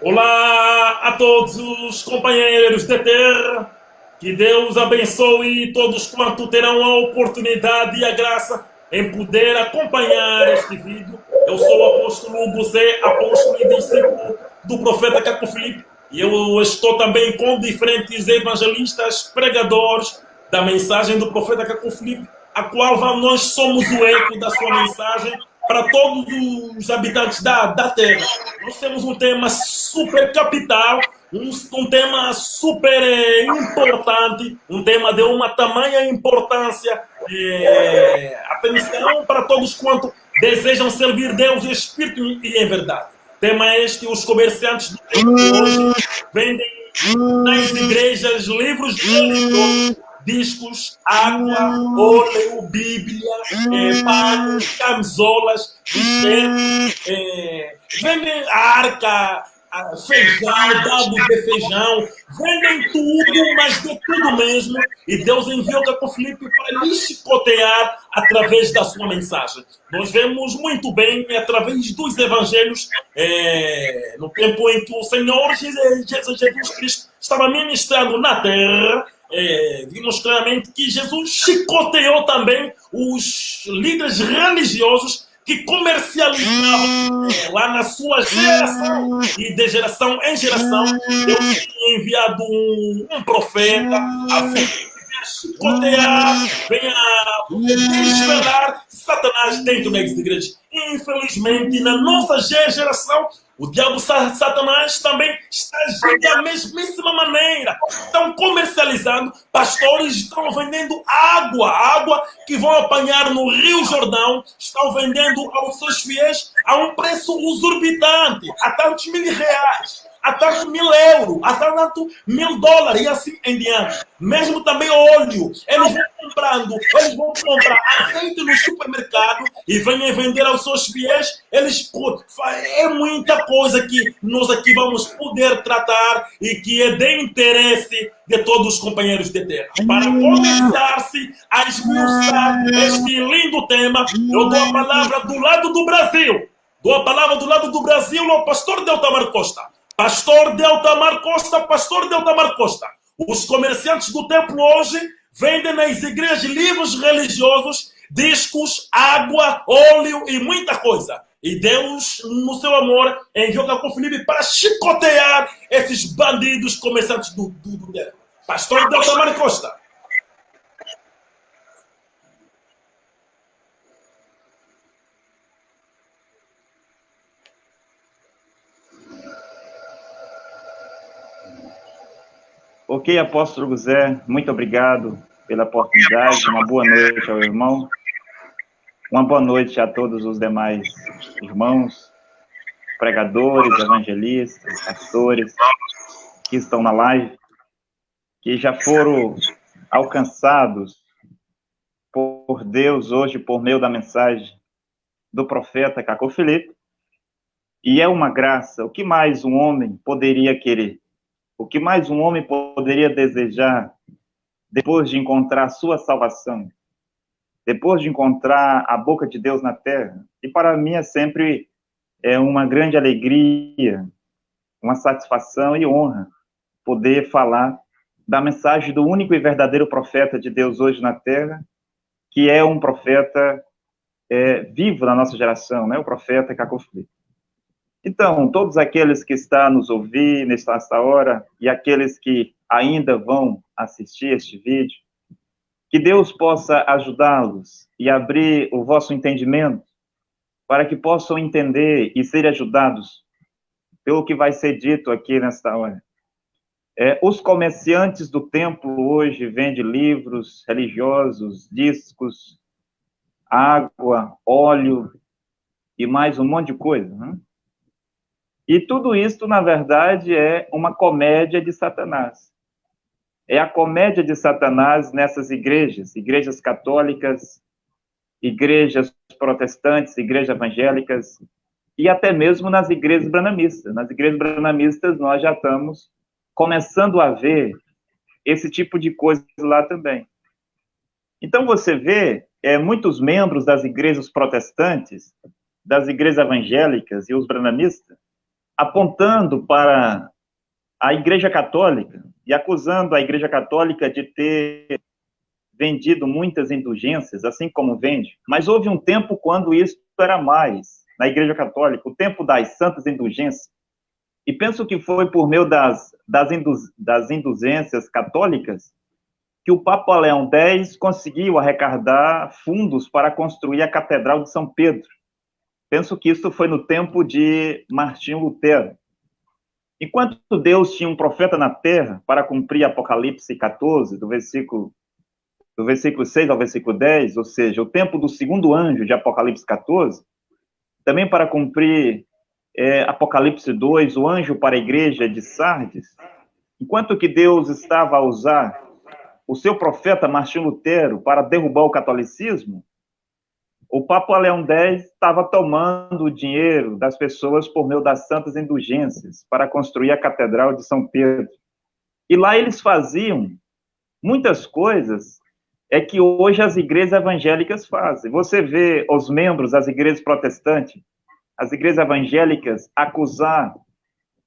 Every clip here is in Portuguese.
Olá a todos os companheiros de terra, que Deus abençoe todos quanto terão a oportunidade e a graça em poder acompanhar este vídeo. Eu sou o apóstolo Hugo Zé, apóstolo e discípulo do profeta Caco Filipe, e eu estou também com diferentes evangelistas, pregadores da mensagem do profeta Caco Filipe, a qual nós somos o eco da sua mensagem para todos os habitantes da Terra. Nós temos um tema super capital, um tema super importante, um tema de uma tamanha importância. Atenção para todos quanto desejam servir Deus em espírito e em verdade. Tema este: os comerciantes do tempo hoje vendem nas igrejas livros religiosos, discos, água, óleo, Bíblia, panos, camisolas, vendem arca, feijão, dado de feijão, vendem tudo, mas de tudo mesmo. E Deus enviou Caco Filipe para lhe chicotear através da sua mensagem. Nós vemos muito bem através dos evangelhos, no tempo em que o Senhor Jesus Cristo estava ministrando na terra. Vimos claramente que Jesus chicoteou também os líderes religiosos que comercializavam lá na sua geração, e de geração em geração Deus tinha enviado um profeta a fim de chicotear, venha desvelar Satanás dentro das igrejas. Infelizmente, na nossa geração, o diabo Satanás também está agindo da mesmíssima maneira. Estão comercializando, pastores estão vendendo água que vão apanhar no Rio Jordão, estão vendendo aos seus fiéis a um preço exorbitante, a tantos R$ 1.000, a tanto 1.000 euros, a tanto US$ 1.000 e assim em diante. Mesmo também óleo, eles vão comprar azeite no supermercado e vêm vender aos seus fiéis. É muita coisa que nós aqui vamos poder tratar e que é de interesse de todos os companheiros de terra. Para começar-se a esmiuçar este lindo tema, eu dou a palavra do lado do Brasil. Dou a palavra do lado do Brasil ao pastor Deltamar Costa. Pastor Deltamar Costa, pastor Deltamar Costa. Os comerciantes do templo hoje vendem nas igrejas livros religiosos, discos, água, óleo e muita coisa. E Deus, no seu amor, enviou Caco Filipe para chicotear esses bandidos comerciantes do templo. Pastor Deltamar Costa. Ok, apóstolo José, muito obrigado pela oportunidade. Uma boa noite ao irmão. Uma boa noite a todos os demais irmãos, pregadores, evangelistas, pastores que estão na live, que já foram alcançados por Deus hoje por meio da mensagem do profeta Caco Filipe. E é uma graça. O que mais um homem poderia querer? O que mais um homem poderia desejar depois de encontrar a sua salvação? Depois de encontrar a boca de Deus na terra? E para mim é sempre uma grande alegria, uma satisfação e honra poder falar da mensagem do único e verdadeiro profeta de Deus hoje na terra, que é um profeta vivo na nossa geração, né? O profeta Caco Filipe. Então, todos aqueles que estão nos ouvindo nesta hora e aqueles que ainda vão assistir este vídeo, que Deus possa ajudá-los e abrir o vosso entendimento para que possam entender e serem ajudados pelo que vai ser dito aqui nesta hora. Os comerciantes do templo hoje vendem livros religiosos, discos, água, óleo e mais um monte de coisa, né? E tudo isso, na verdade, é uma comédia de Satanás. É a comédia de Satanás nessas igrejas católicas, igrejas protestantes, igrejas evangélicas, e até mesmo nas igrejas branamistas. Nas igrejas branamistas, nós já estamos começando a ver esse tipo de coisa lá também. Então, você vê muitos membros das igrejas protestantes, das igrejas evangélicas e os branamistas, apontando para a Igreja Católica e acusando a Igreja Católica de ter vendido muitas indulgências, assim como vende. Mas houve um tempo quando isso era mais na Igreja Católica, o tempo das santas indulgências. E penso que foi por meio das indulgências católicas que o Papa Leão X conseguiu arrecadar fundos para construir a Catedral de São Pedro. Penso que isso foi no tempo de Martinho Lutero. Enquanto Deus tinha um profeta na terra para cumprir Apocalipse 14, do versículo 6 ao versículo 10, ou seja, o tempo do segundo anjo de Apocalipse 14, também para cumprir Apocalipse 2, o anjo para a igreja de Sardes, enquanto que Deus estava a usar o seu profeta Martinho Lutero para derrubar o catolicismo, o Papa Leão X estava tomando o dinheiro das pessoas por meio das santas indulgências para construir a Catedral de São Pedro. E lá eles faziam muitas coisas que hoje as igrejas evangélicas fazem. Você vê os membros das igrejas protestantes, as igrejas evangélicas acusar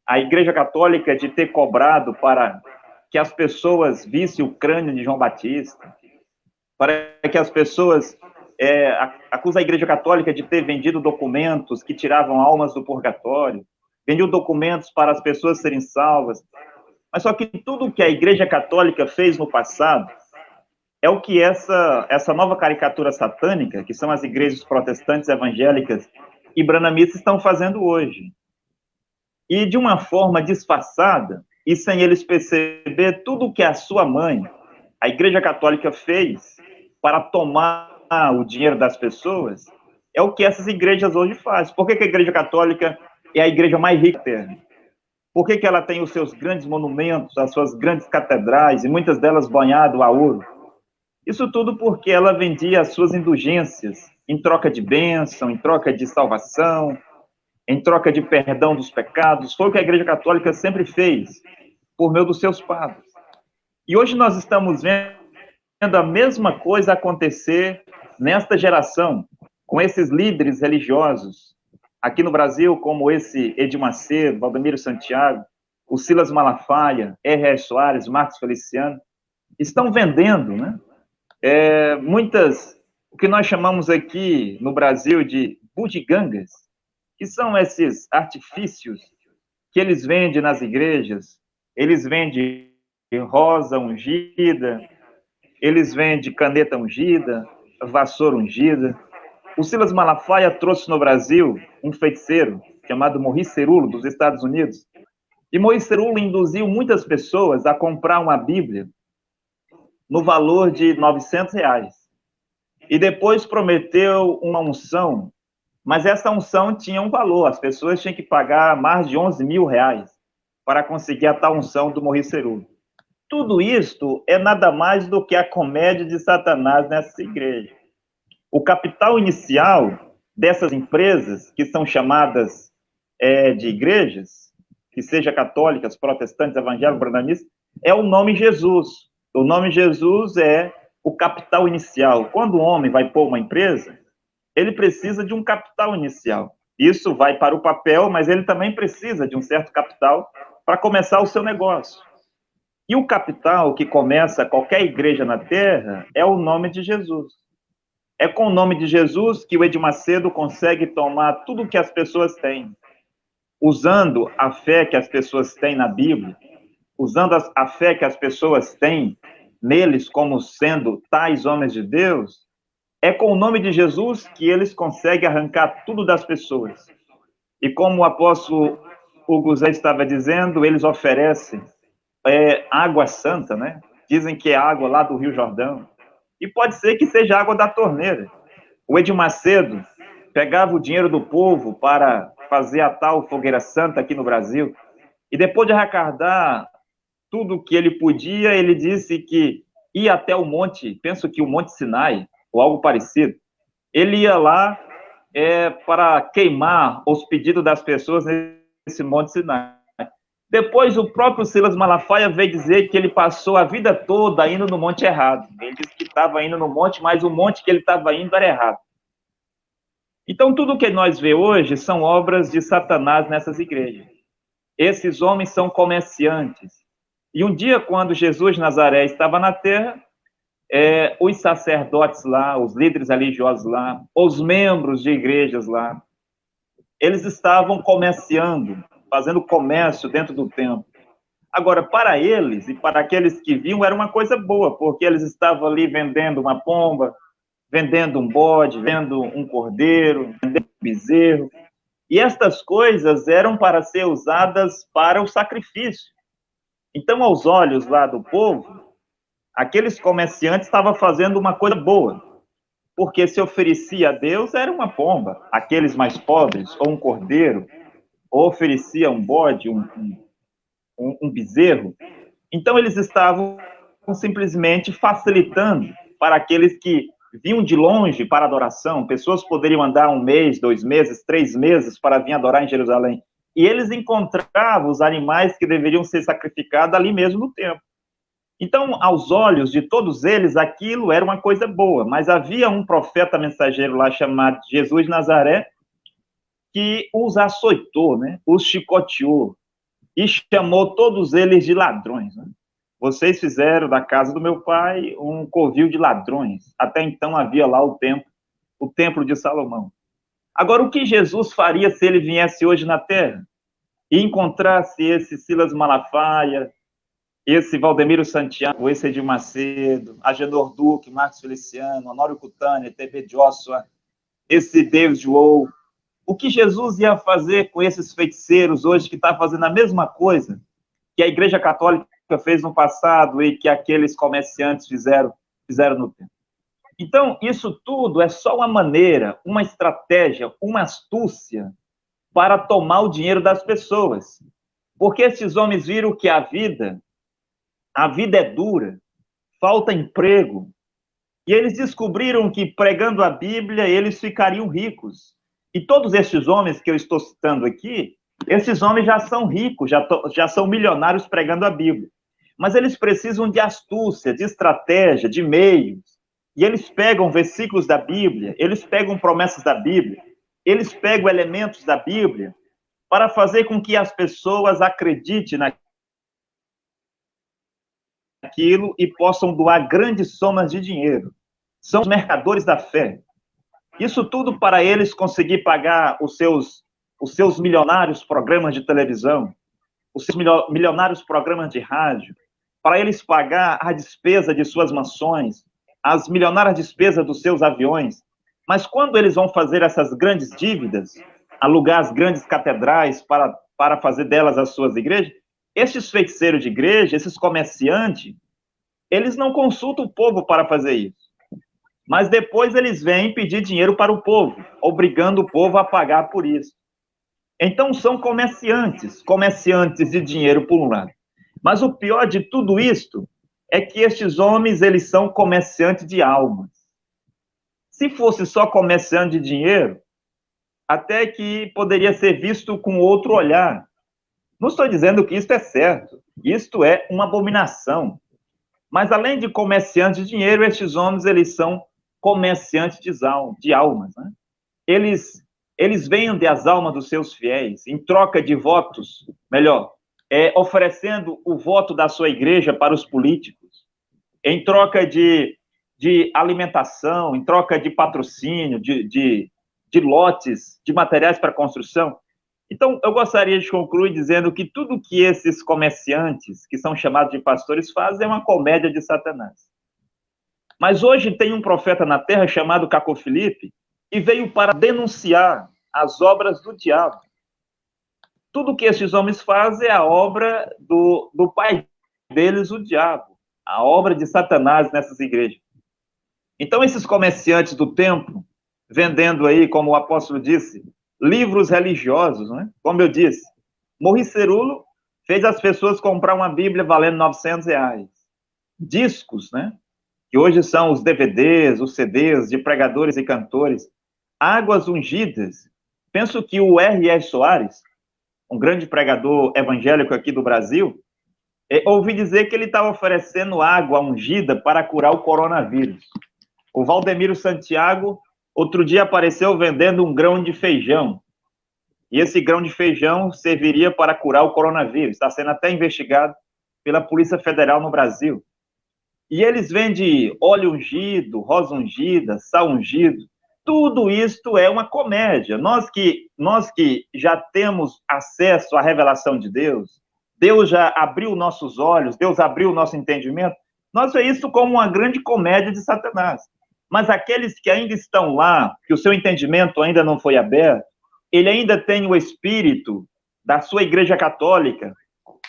a Igreja Católica de ter cobrado para que as pessoas vissem o crânio de João Batista, para que as pessoas acusam a Igreja Católica de ter vendido documentos que tiravam almas do purgatório, vendiam documentos para as pessoas serem salvas. Mas só que tudo que a Igreja Católica fez no passado é o que essa nova caricatura satânica, que são as igrejas protestantes evangélicas e branamistas, estão fazendo hoje. E de uma forma disfarçada, e sem eles perceber tudo o que a sua mãe, a Igreja Católica, fez para tomar o dinheiro das pessoas, é o que essas igrejas hoje fazem. Por que a Igreja Católica é a igreja mais rica da terra? Por que ela tem os seus grandes monumentos, as suas grandes catedrais, e muitas delas banhadas a ouro? Isso tudo porque ela vendia as suas indulgências em troca de bênção, em troca de salvação, em troca de perdão dos pecados. Foi o que a Igreja Católica sempre fez, por meio dos seus padres. E hoje nós estamos vendo a mesma coisa acontecer nesta geração, com esses líderes religiosos, aqui no Brasil, como esse Edir Macedo, Valdemiro Santiago, o Silas Malafaia, R.R. Soares, Marcos Feliciano, estão vendendo, né? O que nós chamamos aqui no Brasil de bugigangas, que são esses artifícios que eles vendem nas igrejas. Eles vendem rosa ungida, eles vendem caneta ungida, vassoura ungida. O Silas Malafaia trouxe no Brasil um feiticeiro chamado Maurice Cerulo, dos Estados Unidos. E Maurice Cerulo induziu muitas pessoas a comprar uma Bíblia no valor de R$900. E depois prometeu uma unção, mas essa unção tinha um valor. As pessoas tinham que pagar mais de R$11.000 para conseguir a tal unção do Maurice Cerulo. Tudo isto é nada mais do que a comédia de Satanás nessa igreja. O capital inicial dessas empresas, que são chamadas de igrejas, que sejam católicas, protestantes, evangélicos, branamistas, é o nome Jesus. O nome Jesus é o capital inicial. Quando o homem vai pôr uma empresa, ele precisa de um capital inicial. Isso vai para o papel, mas ele também precisa de um certo capital para começar o seu negócio. E o capital que começa qualquer igreja na terra é o nome de Jesus. É com o nome de Jesus que o Edir Macedo consegue tomar tudo que as pessoas têm. Usando a fé que as pessoas têm na Bíblia, usando a fé que as pessoas têm neles como sendo tais homens de Deus, é com o nome de Jesus que eles conseguem arrancar tudo das pessoas. E como o apóstolo Hugo Zé estava dizendo, eles oferecem água santa, né? Dizem que é água lá do Rio Jordão. E pode ser que seja água da torneira. O Edir Macedo pegava o dinheiro do povo para fazer a tal fogueira santa aqui no Brasil. E depois de arrecadar tudo que ele podia, ele disse que ia até o monte, penso que o Monte Sinai, ou algo parecido. Ele ia lá para queimar os pedidos das pessoas nesse Monte Sinai. Depois, o próprio Silas Malafaia veio dizer que ele passou a vida toda indo no monte errado. Ele disse que estava indo no monte, mas o monte que ele estava indo era errado. Então, tudo que nós vemos hoje são obras de Satanás nessas igrejas. Esses homens são comerciantes. E um dia, quando Jesus de Nazaré estava na terra, os sacerdotes lá, os líderes religiosos lá, os membros de igrejas lá, eles estavam comerciando, fazendo comércio dentro do templo. Agora, para eles e para aqueles que viam, era uma coisa boa, porque eles estavam ali vendendo uma pomba, vendendo um bode, vendendo um cordeiro, vendendo um bezerro. E estas coisas eram para ser usadas para o sacrifício. Então, aos olhos lá do povo, aqueles comerciantes estavam fazendo uma coisa boa, porque se oferecia a Deus era uma pomba, aqueles mais pobres, ou um cordeiro, ou oferecia um bode, um bezerro. Então, eles estavam simplesmente facilitando para aqueles que vinham de longe para adoração. Pessoas poderiam andar 1 mês, 2 meses, 3 meses para vir adorar em Jerusalém. E eles encontravam os animais que deveriam ser sacrificados ali mesmo no templo. Então, aos olhos de todos eles, aquilo era uma coisa boa, mas havia um profeta mensageiro lá chamado Jesus de Nazaré que os açoitou, né? Os chicoteou e chamou todos eles de ladrões. Né? Vocês fizeram da casa do meu pai um covil de ladrões. Até então havia lá o templo de Salomão. Agora, o que Jesus faria se ele viesse hoje na Terra e encontrasse esse Silas Malafaia, esse Valdemiro Santiago, esse Edir Macedo, Agenor Duque, Marcos Feliciano, Honório Cutânia, T.B. Joshua, esse David Wohl? O que Jesus ia fazer com esses feiticeiros hoje que está fazendo a mesma coisa que a Igreja Católica fez no passado e que aqueles comerciantes fizeram no tempo? Então, isso tudo é só uma maneira, uma estratégia, uma astúcia para tomar o dinheiro das pessoas. Porque esses homens viram que a vida é dura, falta emprego, e eles descobriram que pregando a Bíblia eles ficariam ricos. E todos esses homens que eu estou citando aqui, esses homens já são ricos, já são milionários pregando a Bíblia. Mas eles precisam de astúcia, de estratégia, de meios. E eles pegam versículos da Bíblia, eles pegam promessas da Bíblia, eles pegam elementos da Bíblia para fazer com que as pessoas acreditem naquilo e possam doar grandes somas de dinheiro. São os mercadores da fé. Isso tudo para eles conseguir pagar os seus milionários programas de televisão, os seus milionários programas de rádio, para eles pagar a despesa de suas mansões, as milionárias despesas dos seus aviões. Mas quando eles vão fazer essas grandes dívidas, alugar as grandes catedrais para fazer delas as suas igrejas, esses feiticeiros de igreja, esses comerciantes, eles não consultam o povo para fazer isso. Mas depois eles vêm pedir dinheiro para o povo, obrigando o povo a pagar por isso. Então são comerciantes de dinheiro por um lado. Mas o pior de tudo isto é que estes homens, eles são comerciantes de almas. Se fosse só comerciante de dinheiro, até que poderia ser visto com outro olhar. Não estou dizendo que isto é certo, isto é uma abominação. Mas além de comerciantes de dinheiro, estes homens, eles são comerciantes de almas. Né? Eles vendem as almas dos seus fiéis em troca de votos, oferecendo o voto da sua igreja para os políticos, em troca de alimentação, em troca de patrocínio, de lotes, de materiais para construção. Então, eu gostaria de concluir dizendo que tudo que esses comerciantes, que são chamados de pastores, fazem é uma comédia de Satanás. Mas hoje tem um profeta na terra chamado Caco Filipe, que veio para denunciar as obras do diabo. Tudo que esses homens fazem é a obra do pai deles, o diabo, a obra de Satanás nessas igrejas. Então, esses comerciantes do templo, vendendo aí, como o apóstolo disse, livros religiosos, né? Como eu disse, Morri Cerulo fez as pessoas comprar uma Bíblia valendo R$900. Discos, né? Que hoje são os DVDs, os CDs de pregadores e cantores. Águas ungidas. Penso que o R.R. Soares, um grande pregador evangélico aqui do Brasil, ouvi dizer que ele estava oferecendo água ungida para curar o coronavírus. O Valdemiro Santiago, outro dia, apareceu vendendo um grão de feijão. E esse grão de feijão serviria para curar o coronavírus. Está sendo até investigado pela Polícia Federal no Brasil. E eles vendem óleo ungido, rosa ungida, sal ungido. Tudo isto é uma comédia. Nós que já temos acesso à revelação de Deus, Deus já abriu nossos olhos, Deus abriu o nosso entendimento, nós vemos isso como uma grande comédia de Satanás. Mas aqueles que ainda estão lá, que o seu entendimento ainda não foi aberto, ele ainda tem o espírito da sua igreja católica,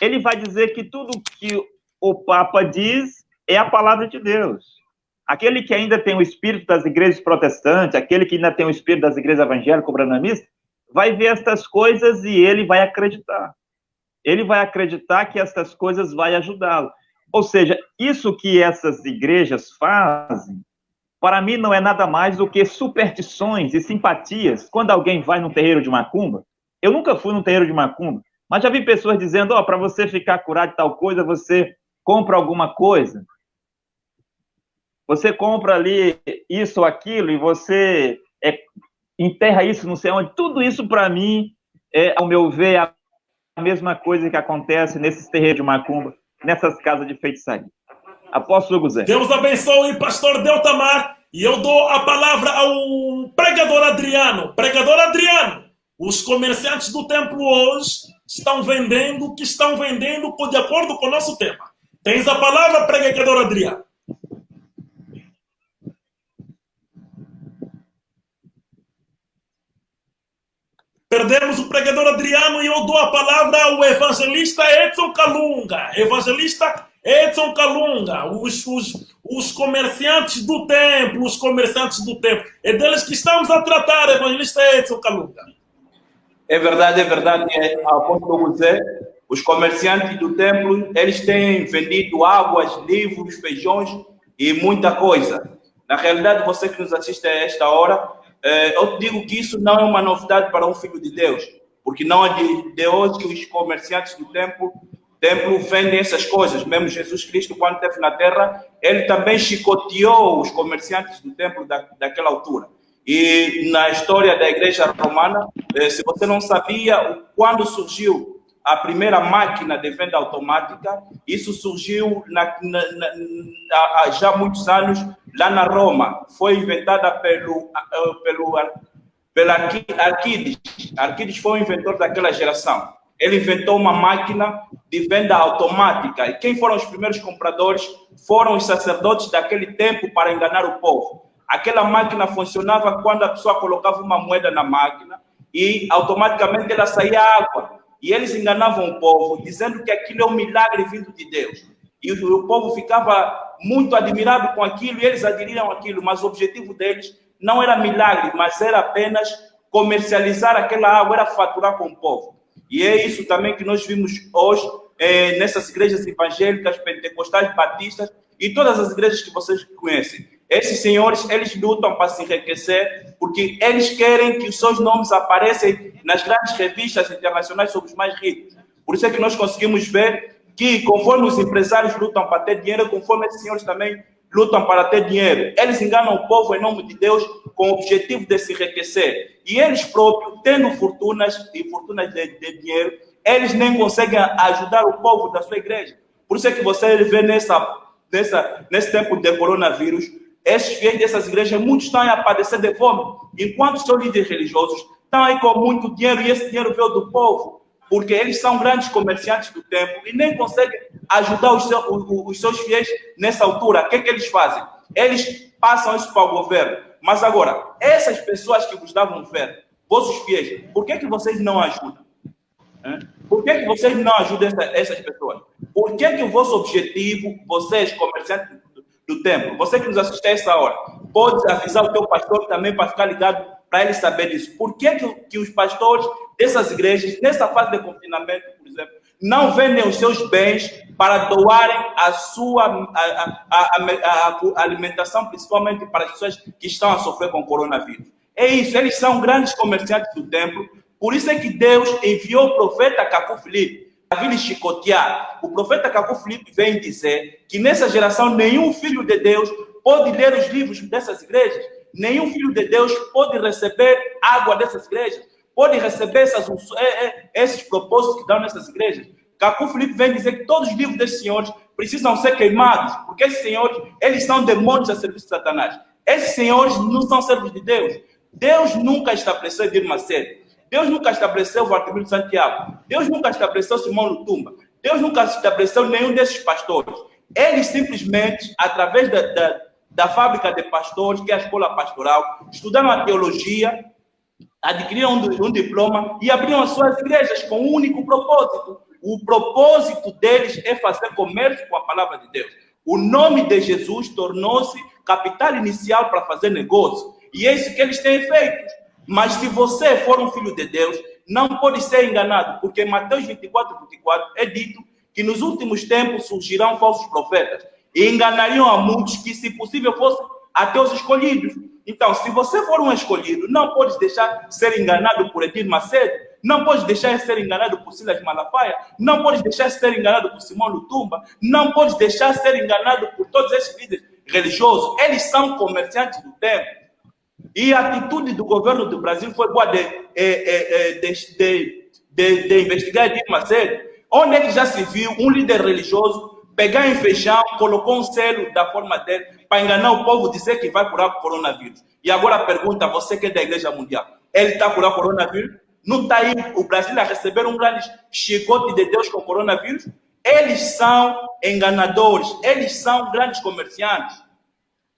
ele vai dizer que tudo que o Papa diz é a palavra de Deus. Aquele que ainda tem o espírito das igrejas protestantes, aquele que ainda tem o espírito das igrejas evangélico-branamistas, vai ver estas coisas e ele vai acreditar. Ele vai acreditar que estas coisas vão ajudá-lo. Ou seja, isso que essas igrejas fazem, para mim não é nada mais do que superstições e simpatias. Quando alguém vai num terreiro de macumba, eu nunca fui num terreiro de macumba, mas já vi pessoas dizendo, para você ficar curado de tal coisa, você compra alguma coisa. Você compra ali isso ou aquilo e você enterra isso não sei onde. Tudo isso, para mim, ao meu ver, é a mesma coisa que acontece nesses terreiros de macumba, nessas casas de feitiçaria. Apóstolo José. Deus abençoe, pastor Deltamar. E eu dou a palavra ao pregador Adriano. Pregador Adriano, os comerciantes do templo hoje estão vendendo o que estão vendendo de acordo com o nosso tema. Tens a palavra, pregador Adriano. Perdemos o pregador Adriano e eu dou a palavra ao evangelista Edson Calunga. Evangelista Edson Calunga, os comerciantes do templo, É deles que estamos a tratar, evangelista Edson Calunga. É verdade, apóstolo José. Os comerciantes do templo, eles têm vendido águas, livros, feijões e muita coisa. Na realidade, você que nos assiste a esta hora, eu digo que isso não é uma novidade para um filho de Deus, porque não é de hoje que os comerciantes do templo vendem essas coisas. Mesmo Jesus Cristo, quando esteve na terra, ele também chicoteou os comerciantes do templo daquela altura. E na história da igreja romana, se você não sabia, quando surgiu a primeira máquina de venda automática, isso surgiu há já muitos anos lá na Roma. Foi inventada pelo Arquides. Arquides foi o inventor daquela geração. Ele inventou uma máquina de venda automática. E quem foram os primeiros compradores? Foram os sacerdotes daquele tempo para enganar o povo. Aquela máquina funcionava quando a pessoa colocava uma moeda na máquina e automaticamente ela saía água. E eles enganavam o povo, dizendo que aquilo é um milagre vindo de Deus. E o povo ficava muito admirado com aquilo e eles aderiram aquilo, mas o objetivo deles não era milagre, mas era apenas comercializar aquela água, era faturar com o povo. E é isso também que nós vimos hoje nessas igrejas evangélicas, pentecostais, batistas e todas as igrejas que vocês conhecem. Esses senhores, eles lutam para se enriquecer porque eles querem que os seus nomes apareçam nas grandes revistas internacionais sobre os mais ricos. Por isso é que nós conseguimos ver que, conforme os empresários lutam para ter dinheiro, conforme esses senhores também lutam para ter dinheiro. Eles enganam o povo em nome de Deus com o objetivo de se enriquecer. E eles próprios, tendo fortunas e fortunas de dinheiro, eles nem conseguem ajudar o povo da sua igreja. Por isso é que você vê nesse tempo de coronavírus, esses fiéis dessas igrejas, muitos estão a padecer de fome, enquanto os seus líderes religiosos estão aí com muito dinheiro e esse dinheiro veio do povo, porque eles são grandes comerciantes do templo e nem conseguem ajudar os seus fiéis nessa altura. O que é que eles fazem? Eles passam isso para o governo. Mas agora, essas pessoas que vos davam oferta, vossos fiéis, por que vocês não ajudam? Por que vocês não ajudam essas pessoas? Por que o vosso objetivo, vocês comerciantes do templo, você que nos assiste a essa hora, pode avisar o teu pastor também para ficar ligado, para ele saber disso. Por que os pastores dessas igrejas, nessa fase de confinamento, por exemplo, não vendem os seus bens para doarem a sua alimentação, principalmente para as pessoas que estão a sofrer com o coronavírus? É isso, eles são grandes comerciantes do templo. Por isso é que Deus enviou o profeta Cacu Filipe a vir chicotear. O profeta Cacu Filipe vem dizer que nessa geração nenhum filho de Deus pode ler os livros dessas igrejas, nenhum filho de Deus pode receber água dessas igrejas, pode receber esses propósitos que dão nessas igrejas. Cacu Filipe vem dizer que todos os livros desses senhores precisam ser queimados, porque esses senhores, eles são demônios a serviço de Satanás. Esses senhores não são servos de Deus. Deus nunca estabeleceu Edir Macedo. Deus nunca estabeleceu Valtimiro de Santiago. Deus nunca estabeleceu Simão Lutumba. Deus nunca estabeleceu nenhum desses pastores. Eles simplesmente, através da fábrica de pastores, que é a escola pastoral, estudaram a teologia, adquiriram um diploma e abriram as suas igrejas com um único propósito. O propósito deles é fazer comércio com a palavra de Deus. O nome de Jesus tornou-se capital inicial para fazer negócio. E é isso que eles têm feito. Mas se você for um filho de Deus, não pode ser enganado, porque em Mateus 24 é dito que nos últimos tempos surgirão falsos profetas e enganariam a muitos que, se possível, fossem até os escolhidos. Então, se você for um escolhido, não pode deixar ser enganado por Edir Macedo, não pode deixar ser enganado por Silas Malafaia, não pode deixar ser enganado por Simão Lutumba, não pode deixar ser enganado por todos esses líderes religiosos. Eles são comerciantes do tempo. E a atitude do governo do Brasil foi boa de investigar Edir Macedo. Onde é que já se viu um líder religioso pegar em feijão, colocou um selo da forma dele para enganar o povo, dizer que vai curar o coronavírus? E agora pergunta, você que é da Igreja Mundial, ele está curando o coronavírus? Não está aí o Brasil a receber um grande chicote de Deus com o coronavírus? Eles são enganadores, eles são grandes comerciantes.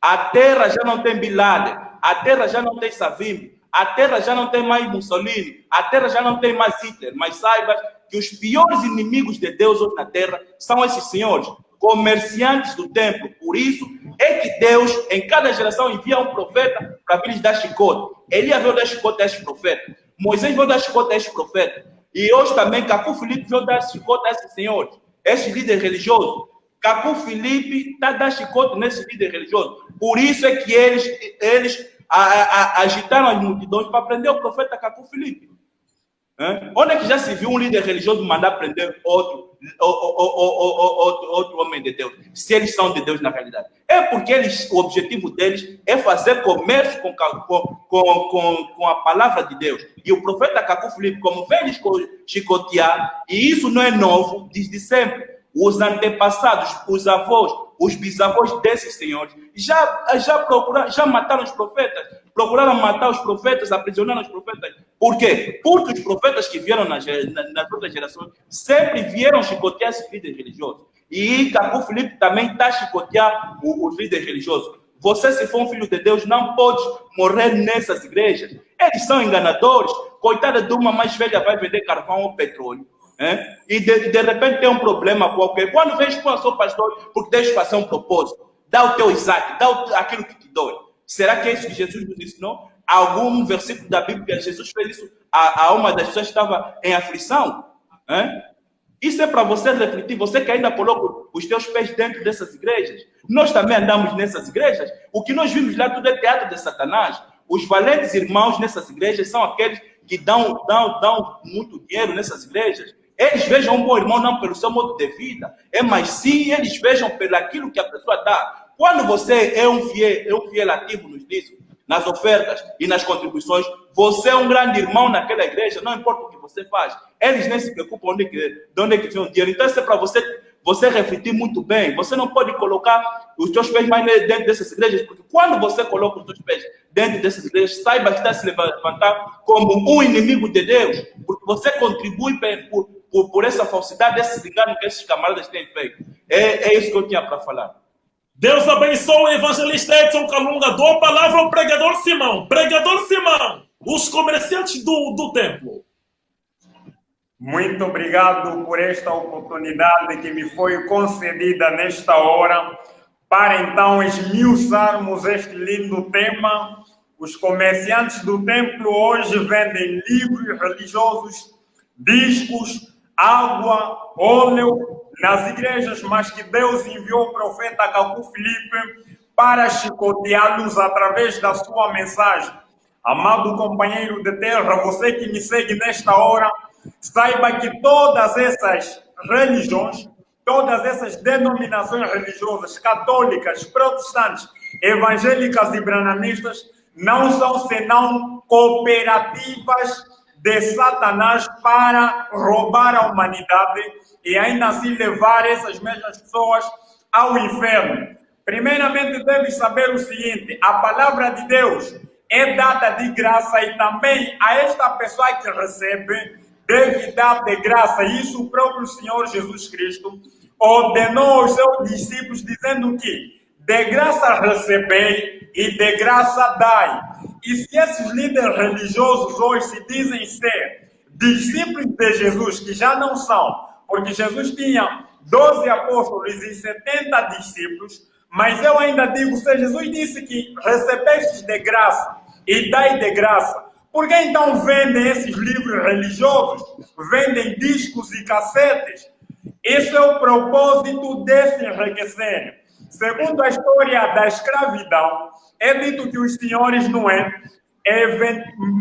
A terra já não tem Bin Laden, a terra já não tem Savimbi, a terra já não tem mais Mussolini, a terra já não tem mais Hitler, mas saiba que os piores inimigos de Deus hoje na terra são esses senhores, comerciantes do templo. Por isso é que Deus, em cada geração, envia um profeta para vir lhes dar chicote. Elias veio dar chicote a esses profetas, Moisés veio dar chicote a esses profetas, e hoje também Cacu Filipe veio dar chicote a esses senhores, esses líderes religiosos. Cacu Filipe está dando chicote nesses líderes religiosos. Por isso é que eles agitaram as multidões para prender o profeta Cacu Filipe. Onde é que já se viu um líder religioso mandar prender outro homem de Deus, se eles são de Deus na realidade? É porque o objetivo deles é fazer comércio com a palavra de Deus. E o profeta Cacu Filipe, como vem chicotear, e isso não é novo, desde sempre. Os antepassados, os avós, os bisavós desses senhores já mataram os profetas, procuraram matar os profetas, aprisionaram os profetas. Por quê? Porque os profetas que vieram nas outras gerações sempre vieram chicotear esses líderes religiosos. E Cacu Filipe também está a chicotear os líderes religiosos. Você, se for um filho de Deus, não pode morrer nessas igrejas. Eles são enganadores. Coitada de uma mais velha vai vender carvão ou petróleo. E de repente tem um problema qualquer. Quando vem expor o seu pastor, porque deixa fazer um propósito, dá o teu Isaac, dá aquilo que te dói. Será que é isso que Jesus nos ensinou? Algum versículo da Bíblia, Jesus fez isso a uma das pessoas que estava em aflição? Isso é para você refletir, você que ainda coloca os teus pés dentro dessas igrejas. Nós também andamos nessas igrejas. O que nós vimos lá tudo é teatro de Satanás. Os valentes irmãos nessas igrejas são aqueles que dão muito dinheiro nessas igrejas. Eles vejam um bom irmão não pelo seu modo de vida, mas sim eles vejam pelo aquilo que a pessoa dá. Quando você é um fiel ativo nos dízimos, nas ofertas e nas contribuições, você é um grande irmão naquela igreja, não importa o que você faz. Eles nem se preocupam de onde é que vem o dinheiro. Então isso é para você refletir muito bem. Você não pode colocar os seus pés mais dentro dessas igrejas, porque quando você coloca os seus pés dentro dessas igrejas, saiba que está se levantar como um inimigo de Deus, porque você contribui por essa falsidade, esses enganos que esses camaradas têm feito. É isso que eu tinha para falar. Deus abençoe o evangelista Edson Kalunga. Dou a palavra ao pregador Simão. Pregador Simão, os comerciantes do templo. Muito obrigado por esta oportunidade que me foi concedida nesta hora para então esmiuçarmos este lindo tema. Os comerciantes do templo hoje vendem livros religiosos, discos, água, óleo nas igrejas, mas que Deus enviou o profeta Cacu Filipe para chicoteá-los através da sua mensagem. Amado companheiro de terra, você que me segue nesta hora, saiba que todas essas religiões, todas essas denominações religiosas, católicas, protestantes, evangélicas e brananistas, não são senão cooperativas de Satanás para roubar a humanidade e ainda assim levar essas mesmas pessoas ao inferno. Primeiramente, deve saber o seguinte: a palavra de Deus é dada de graça e também a esta pessoa que recebe deve dar de graça. Isso o próprio Senhor Jesus Cristo ordenou aos seus discípulos, dizendo que de graça recebei e de graça dai. E se esses líderes religiosos hoje se dizem ser discípulos de Jesus, que já não são, porque Jesus tinha 12 apóstolos e 70 discípulos, mas eu ainda digo, se Jesus disse que recebestes de graça e dai de graça, por que então vendem esses livros religiosos? Vendem discos e cassetes? Esse é o propósito desse enriquecer. Segundo a história da escravidão, é dito que os senhores Noé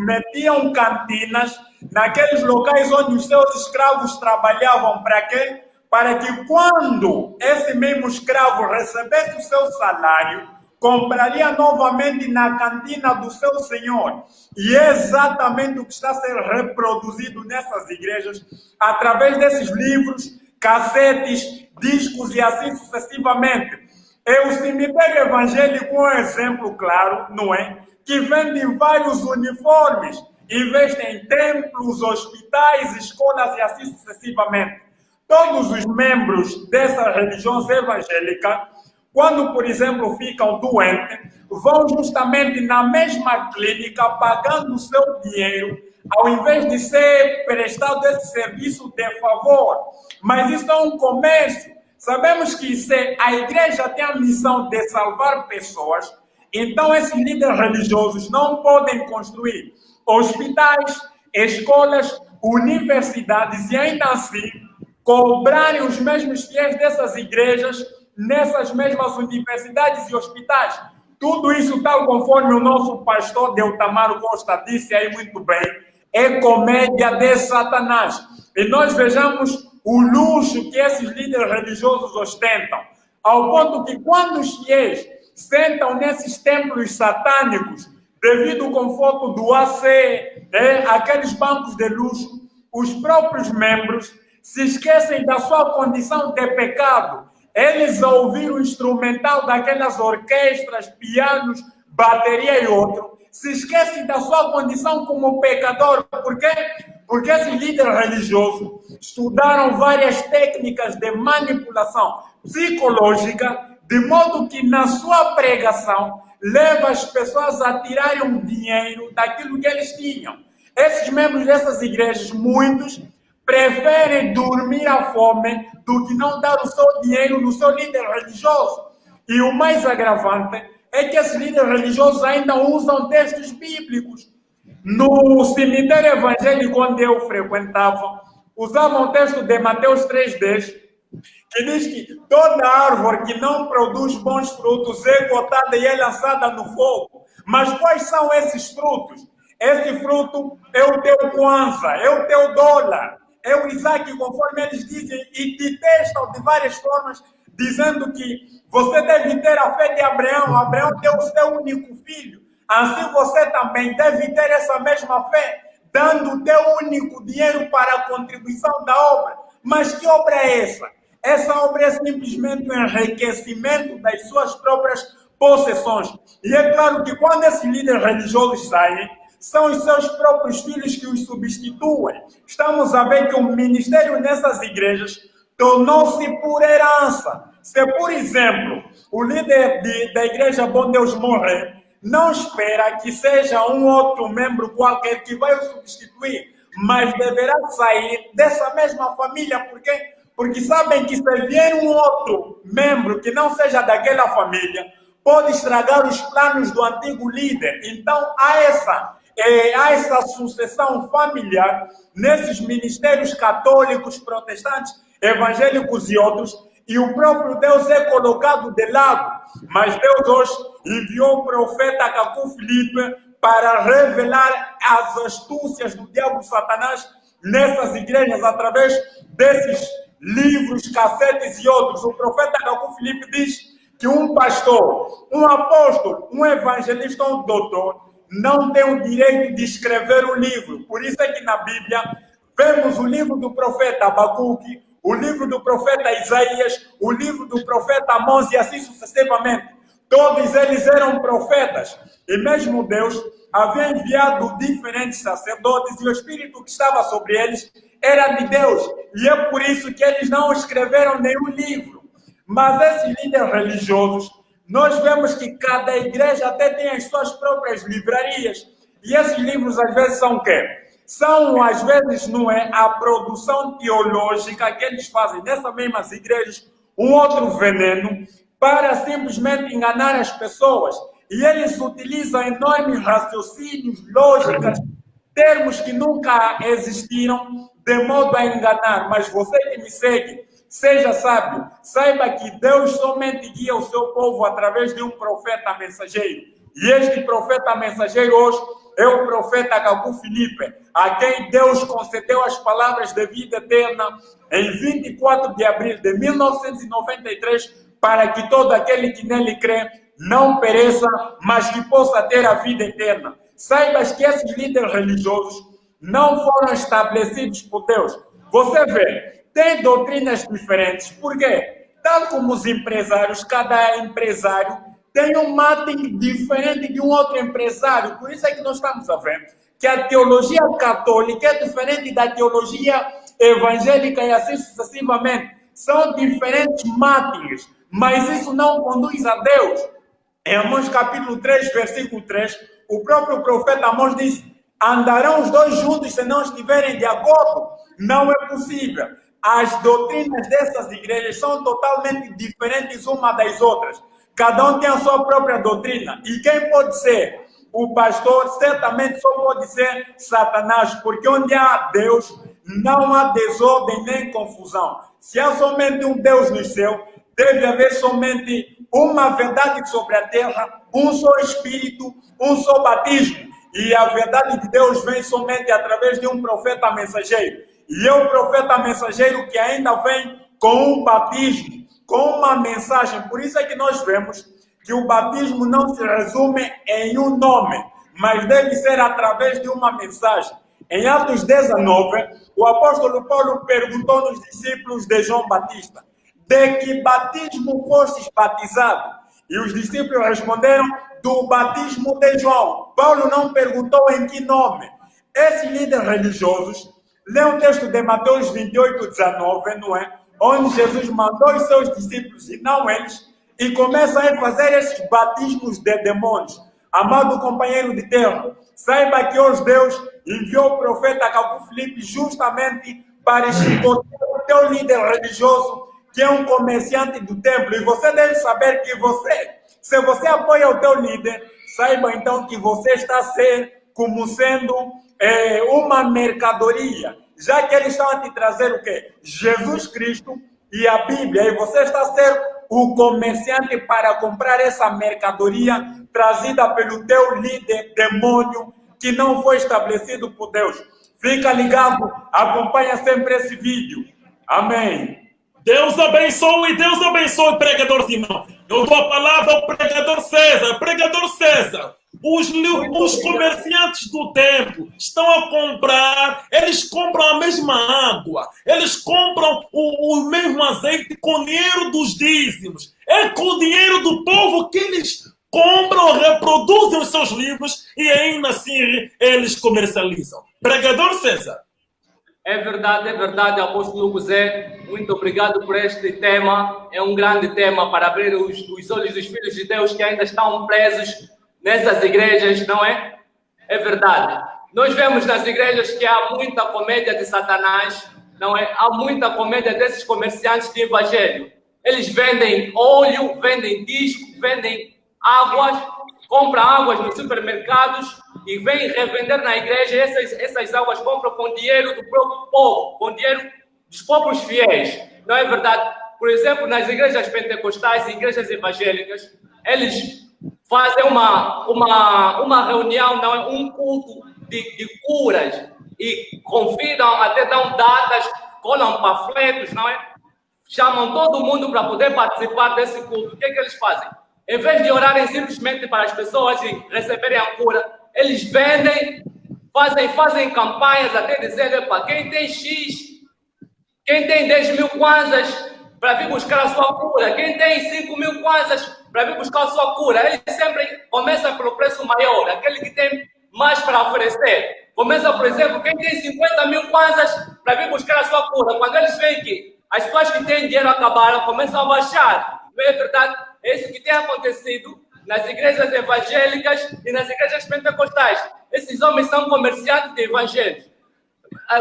metiam cantinas naqueles locais onde os seus escravos trabalhavam. Para quê? Para que quando esse mesmo escravo recebesse o seu salário, compraria novamente na cantina do seu senhor. E é exatamente o que está a ser reproduzido nessas igrejas, através desses livros, cassetes, discos e assim sucessivamente. É o cemitério evangélico um exemplo claro, não é? Que vende vários uniformes, investe em templos, hospitais, escolas e assim sucessivamente. Todos os membros dessas religiões evangélicas, quando, por exemplo, ficam doentes, vão justamente na mesma clínica pagando o seu dinheiro, ao invés de ser prestado esse serviço de favor. Mas isso é um comércio. Sabemos que se a igreja tem a missão de salvar pessoas, então esses líderes religiosos não podem construir hospitais, escolas, universidades e ainda assim cobrarem os mesmos fiéis dessas igrejas nessas mesmas universidades e hospitais. Tudo isso, tal conforme o nosso pastor Deltamaro Costa disse aí muito bem, é comédia de Satanás. E nós vejamos o luxo que esses líderes religiosos ostentam, ao ponto que quando os fiéis sentam nesses templos satânicos, devido ao conforto do AC, aqueles bancos de luxo, os próprios membros se esquecem da sua condição de pecado. Eles ouviram o instrumental daquelas orquestras, pianos, bateria e outro, se esquecem da sua condição como pecador. Por quê? Porque esses líderes religiosos estudaram várias técnicas de manipulação psicológica, de modo que na sua pregação leva as pessoas a tirarem um dinheiro daquilo que eles tinham. Esses membros dessas igrejas, muitos, preferem dormir à fome do que não dar o seu dinheiro no seu líder religioso. E o mais agravante é que esses líderes religiosos ainda usam textos bíblicos. No cemitério evangélico onde eu frequentava, usavam o texto de Mateus 3,10, que diz que toda árvore que não produz bons frutos é cortada e é lançada no fogo. Mas quais são esses frutos? Esse fruto é o teu kwanza, é o teu dólar, é o Isaac, conforme eles dizem, e te testam de várias formas, dizendo que você deve ter a fé de Abraão. Abraão deu o seu único filho. Assim você também deve ter essa mesma fé, dando o teu único dinheiro para a contribuição da obra. Mas que obra é essa? Essa obra é simplesmente um enriquecimento das suas próprias possessões. E é claro que quando esses líderes religiosos saem, são os seus próprios filhos que os substituem. Estamos a ver que o ministério nessas igrejas tornou-se por herança. Se, por exemplo, o líder da igreja Bom Deus morrer, não espera que seja um outro membro qualquer que vai o substituir, mas deverá sair dessa mesma família. Por quê? Porque sabem que se vier um outro membro que não seja daquela família, pode estragar os planos do antigo líder. Então, há essa sucessão familiar nesses ministérios católicos, protestantes, evangélicos e outros, e o próprio Deus é colocado de lado. Mas Deus hoje enviou o profeta Cacu Filipe para revelar as astúcias do diabo Satanás nessas igrejas, através desses livros, cassetes e outros. O profeta Cacu Filipe diz que um pastor, um apóstolo, um evangelista, um doutor, não tem o direito de escrever o livro. Por isso é que na Bíblia vemos o livro do profeta Abacuque, o livro do profeta Isaías, o livro do profeta Amós e assim sucessivamente. Todos eles eram profetas. E mesmo Deus havia enviado diferentes sacerdotes e o Espírito que estava sobre eles era de Deus. E é por isso que eles não escreveram nenhum livro. Mas esses líderes religiosos, nós vemos que cada igreja até tem as suas próprias livrarias. E esses livros às vezes são o quê? São, às vezes, não é, a produção teológica que eles fazem nessas mesmas igrejas, um outro veneno, para simplesmente enganar as pessoas. E eles utilizam enormes raciocínios, lógicas, termos que nunca existiram, de modo a enganar. Mas você que me segue, seja sábio, saiba que Deus somente guia o seu povo através de um profeta mensageiro. E este profeta mensageiro hoje é o profeta Gagu Filipe, a quem Deus concedeu as palavras de vida eterna em 24 de abril de 1993, para que todo aquele que nele crê não pereça, mas que possa ter a vida eterna. Saibas que esses líderes religiosos não foram estabelecidos por Deus. Você vê, tem doutrinas diferentes. Por quê? Tal como os empresários, cada empresário tem um marketing diferente de um outro empresário. Por isso é que nós estamos a ver que a teologia católica é diferente da teologia evangélica e assim sucessivamente. São diferentes marketings, mas isso não conduz a Deus. Em Amós capítulo 3, versículo 3, o próprio profeta Amós diz: andarão os dois juntos se não estiverem de acordo? Não é possível. As doutrinas dessas igrejas são totalmente diferentes uma das outras. Cada um tem a sua própria doutrina. E quem pode ser o pastor, certamente só pode ser Satanás, porque onde há Deus, não há desordem nem confusão. Se há somente um Deus no céu, deve haver somente uma verdade sobre a terra, um só Espírito, um só batismo. E a verdade de Deus vem somente através de um profeta mensageiro. E é o profeta mensageiro que ainda vem com um batismo, com uma mensagem. Por isso é que nós vemos que o batismo não se resume em um nome, mas deve ser através de uma mensagem. Em Atos 19, o apóstolo Paulo perguntou aos discípulos de João Batista: de que batismo fostes batizados? E os discípulos responderam: do batismo de João. Paulo não perguntou em que nome. Esses líderes religiosos, lê um texto de Mateus 28, 19, não é? Onde Jesus mandou os seus discípulos, e não eles, e começam a fazer esses batismos de demônios. Amado companheiro de terra, saiba que hoje Deus enviou o profeta Gagu Filipe justamente para chicotear o teu líder religioso, que é um comerciante do templo. E você deve saber que se você apoia o teu líder, saiba então que você está como sendo uma mercadoria, já que eles estão a te trazer o quê? Jesus Cristo e a Bíblia, e você está a ser o comerciante para comprar essa mercadoria trazida pelo teu líder demônio que não foi estabelecido por Deus. Fica ligado, acompanha sempre esse vídeo. Amém. Deus abençoe, pregador Simão. Eu dou a palavra ao pregador César. Pregador César, os comerciantes do templo estão a comprar, eles compram a mesma água, eles compram o mesmo azeite com dinheiro dos dízimos. É com o dinheiro do povo que eles compram, reproduzem os seus livros e ainda assim eles comercializam. Pregador César. É verdade, apóstolo José. Muito obrigado por este tema. É um grande tema para abrir os olhos dos filhos de Deus que ainda estão presos nessas igrejas, não é? É verdade. Nós vemos nas igrejas que há muita comédia de Satanás, não é? Há muita comédia desses comerciantes de evangelho. Eles vendem óleo, vendem disco, vendem águas, compram águas nos supermercados e vêm revender na igreja. Essas águas compram com dinheiro do próprio povo, com dinheiro dos próprios fiéis. Não é verdade? Por exemplo, nas igrejas pentecostais e igrejas evangélicas, eles fazem uma reunião, não é? Um culto de curas e convidam, até dão datas, colam panfletos, não é? Chamam todo mundo para poder participar desse culto. O que é que eles fazem? Em vez de orarem simplesmente para as pessoas e receberem a cura, eles vendem, fazem campanhas até dizendo, para quem tem X, quem tem 10 mil kwanzas para vir buscar a sua cura, quem tem 5 mil kwanzas para vir buscar a sua cura, eles sempre começam pelo preço maior, aquele que tem mais para oferecer. Começa, por exemplo, quem tem 50 mil kwanzas para vir buscar a sua cura. Quando eles veem que as pessoas que têm dinheiro acabaram, começam a baixar. Não é verdade? É isso que tem acontecido nas igrejas evangélicas e nas igrejas pentecostais. Esses homens são comerciantes de evangelhos.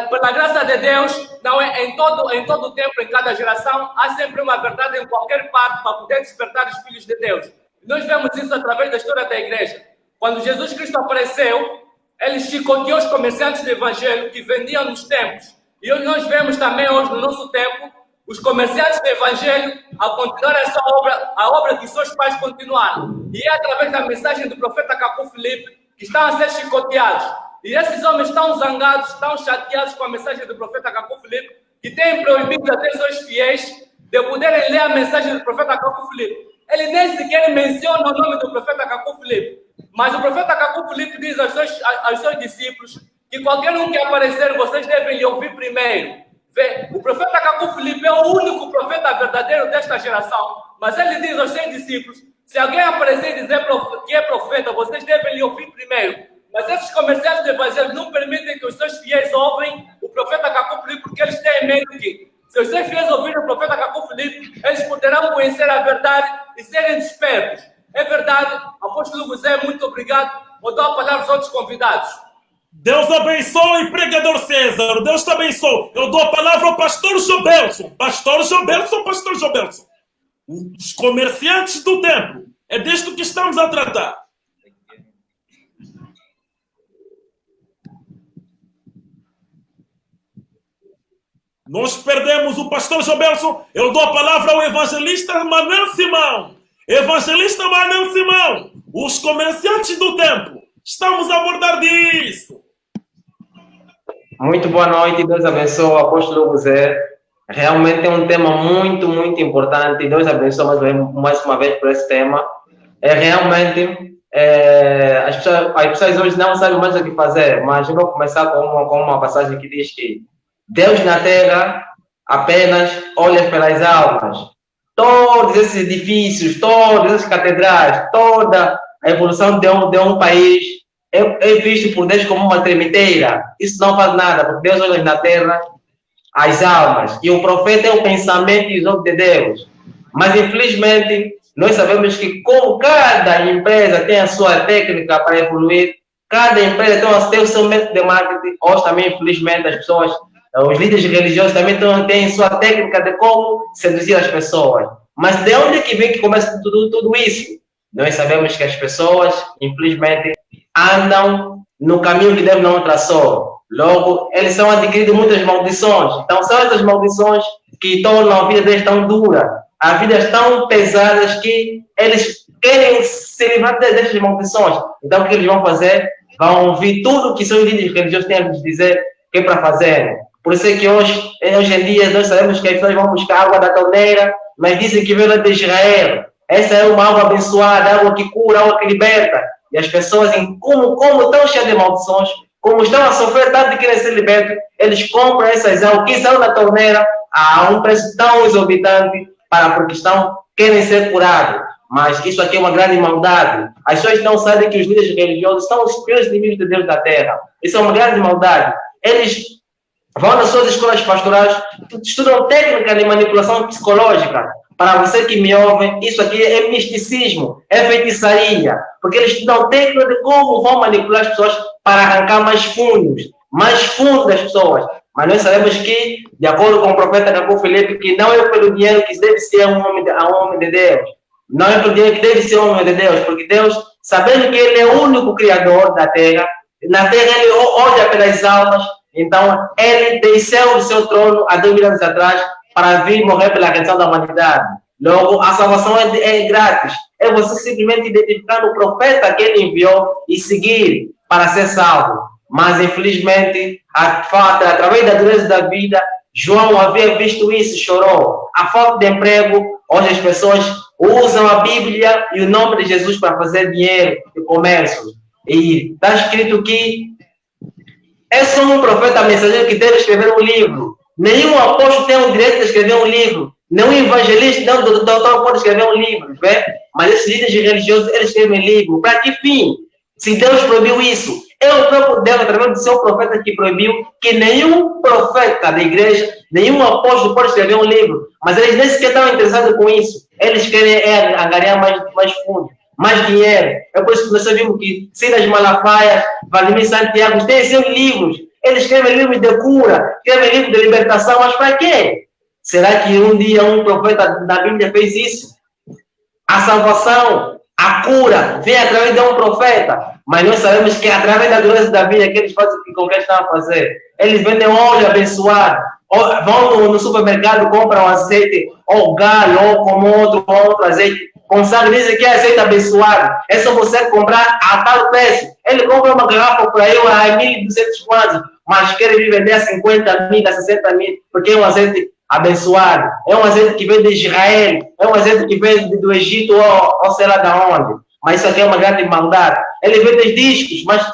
Pela graça de Deus, não é em todo tempo, em cada geração, há sempre uma verdade em qualquer parte para poder despertar os filhos de Deus. Nós vemos isso através da história da igreja. Quando Jesus Cristo apareceu, ele chicoteou os comerciantes do evangelho que vendiam nos templos. E hoje nós vemos também, hoje no nosso tempo, os comerciantes do evangelho a continuar essa obra, a obra que seus pais continuaram. E é através da mensagem do profeta Cacu Filipe que estão a ser chicoteados. E esses homens estão zangados, estão chateados com a mensagem do profeta Cacu Filipe, que têm proibido até seus fiéis de poderem ler a mensagem do profeta Cacu Filipe. Ele nem sequer menciona o nome do profeta Cacu Filipe. Mas o profeta Cacu Filipe diz aos seus discípulos que qualquer um que aparecer, vocês devem lhe ouvir primeiro. Vê, o profeta Cacu Filipe é o único profeta verdadeiro desta geração. Mas ele diz aos seus discípulos, se alguém aparecer e dizer que é profeta, vocês devem lhe ouvir primeiro. Mas esses comerciantes do evangelho não permitem que os seus fiéis ouvem o profeta Cacu Filipe, porque eles têm medo que, se os seus fiéis ouvirem o profeta Cacu Filipe, eles poderão conhecer a verdade e serem despertos. É verdade, apóstolo José, muito obrigado. Vou dar a palavra aos outros convidados. Deus abençoe, pregador César. Deus te abençoe. Eu dou a palavra ao pastor Jobelson. Pastor Jobelson. Os comerciantes do templo. É disto que estamos a tratar. Nós perdemos o pastor Jobelson. Eu dou a palavra ao evangelista Manuel Simão. Evangelista Manuel Simão. Os comerciantes do templo. Estamos a abordar disso. Muito boa noite. Deus abençoe, apóstolo José. Realmente é um tema muito, muito importante. Deus abençoe mais uma vez por esse tema. Realmente, as pessoas hoje não sabem mais o que fazer, mas eu vou começar com uma passagem que diz que Deus na terra apenas olha pelas almas. Todos esses edifícios, todas essas catedrais, toda a evolução de um país é visto por Deus como uma tremiteira. Isso não faz nada, porque Deus olha na terra as almas. E o profeta é o pensamento e os olhos de Deus. Mas, infelizmente, nós sabemos que como cada empresa tem a sua técnica para evoluir, cada empresa tem o seu método de marketing, hoje também, infelizmente, as pessoas, os líderes religiosos também têm sua técnica de como seduzir as pessoas. Mas de onde é que vem que começa tudo isso? Nós sabemos que as pessoas, infelizmente, andam no caminho que Deus não traçou. Logo, eles são adquiridos muitas maldições. Então, são essas maldições que tornam a vida deles tão dura, as vidas tão pesadas que eles querem se livrar dessas maldições. Então, o que eles vão fazer? Vão ouvir tudo que seus líderes religiosos têm a dizer que é para fazer. Por isso é que hoje em dia, nós sabemos que as pessoas vão buscar água da torneira, mas dizem que veio de Israel. Essa é uma água abençoada, água que cura, água que liberta. E as pessoas, como estão cheias de maldições, como estão a sofrer tanto de querer ser libertos, eles compram essas águas que são da torneira a um preço tão exorbitante porque querem ser curados. Mas isso aqui é uma grande maldade. As pessoas não sabem que os líderes religiosos são os piores inimigos de Deus da terra. Isso é uma grande maldade. Eles vão nas suas escolas pastorais, estudam técnica de manipulação psicológica. Para você que me ouve, isso aqui é misticismo, é feitiçaria, porque eles estudam técnica de como vão manipular as pessoas para arrancar mais fundos das pessoas. Mas nós sabemos que, de acordo com o profeta Cacu Filipe, que não é pelo dinheiro que deve ser um homem de Deus. Não é pelo dinheiro que deve ser um homem de Deus, porque Deus, sabendo que Ele é o único Criador da terra, na terra Ele olha pelas almas, então Ele desceu do seu trono há 2000 anos atrás para vir morrer pela redenção da humanidade. Logo, a salvação é grátis. É você simplesmente identificar o profeta que Ele enviou e seguir para ser salvo. Mas, infelizmente, através da dureza da vida, João havia visto isso, chorou. A falta de emprego, hoje as pessoas usam a Bíblia e o nome de Jesus para fazer dinheiro e comércio. E está escrito que é só um profeta mensageiro que deve escrever um livro. Nenhum apóstolo tem o direito de escrever um livro. Nenhum evangelista, não, doutor pode escrever um livro. Vê? Mas esses líderes religiosos, eles escrevem livro. Para que fim? Se Deus proibiu isso, é o próprio Deus, através do seu profeta, que proibiu que nenhum profeta da igreja, nenhum apóstolo pode escrever um livro. Mas eles nem sequer estão interessados com isso. Eles querem angariar mais fundo, mais dinheiro. É por isso que nós sabemos que Silas Malafaia, Vladimir Santiago, têm seus livros. Eles escrevem livros de cura, escrevem livros de libertação, mas para quê? Será que um dia um profeta da Bíblia fez isso? A salvação, a cura, vem através de um profeta. Mas nós sabemos que através da doença da vida, que eles fazem o que qualquer estão a fazer. Eles vendem óleo abençoado, vão no supermercado, compram azeite, ou galho, ou como outro azeite, consagra, dizem que é azeite abençoado. É só você comprar a tal preço. Ele compra uma garrafa por aí a 1.200 quantos, mas quer vender a 50 mil, a 60 mil, porque é um azeite abençoado. É um azeite que vem de Israel, é um azeite que vem do Egito, ou sei lá de onde. Mas isso aqui é uma grande maldade. Ele vende discos, mas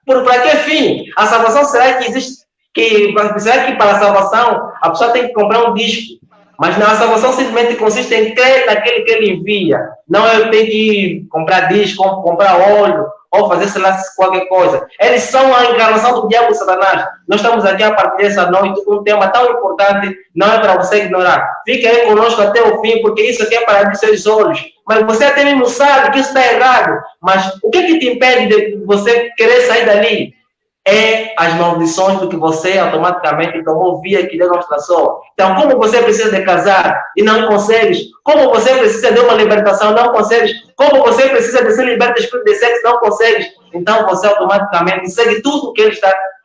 para que fim? A salvação, será que existe? Será que para a salvação a pessoa tem que comprar um disco? Mas não, a salvação simplesmente consiste em crer naquele que ele envia. Não eu tenho que comprar disco, comprar óleo, ou fazer, sei lá, qualquer coisa. Eles são a encarnação do diabo e Satanás. Nós estamos aqui a partir dessa noite um tema tão importante, não é para você ignorar. Fica aí conosco até o fim, porque isso aqui é para abrir seus olhos. Mas você até mesmo sabe que isso está errado. Mas o que te impede de você querer sair dali? É as maldições do que você automaticamente tomou via que Deus nos traçou. Então, como você precisa de casar e não consegues? Como você precisa de uma libertação, não consegues? Como você precisa de ser liberto do espírito de sexo, não consegues? Então, você automaticamente segue tudo o que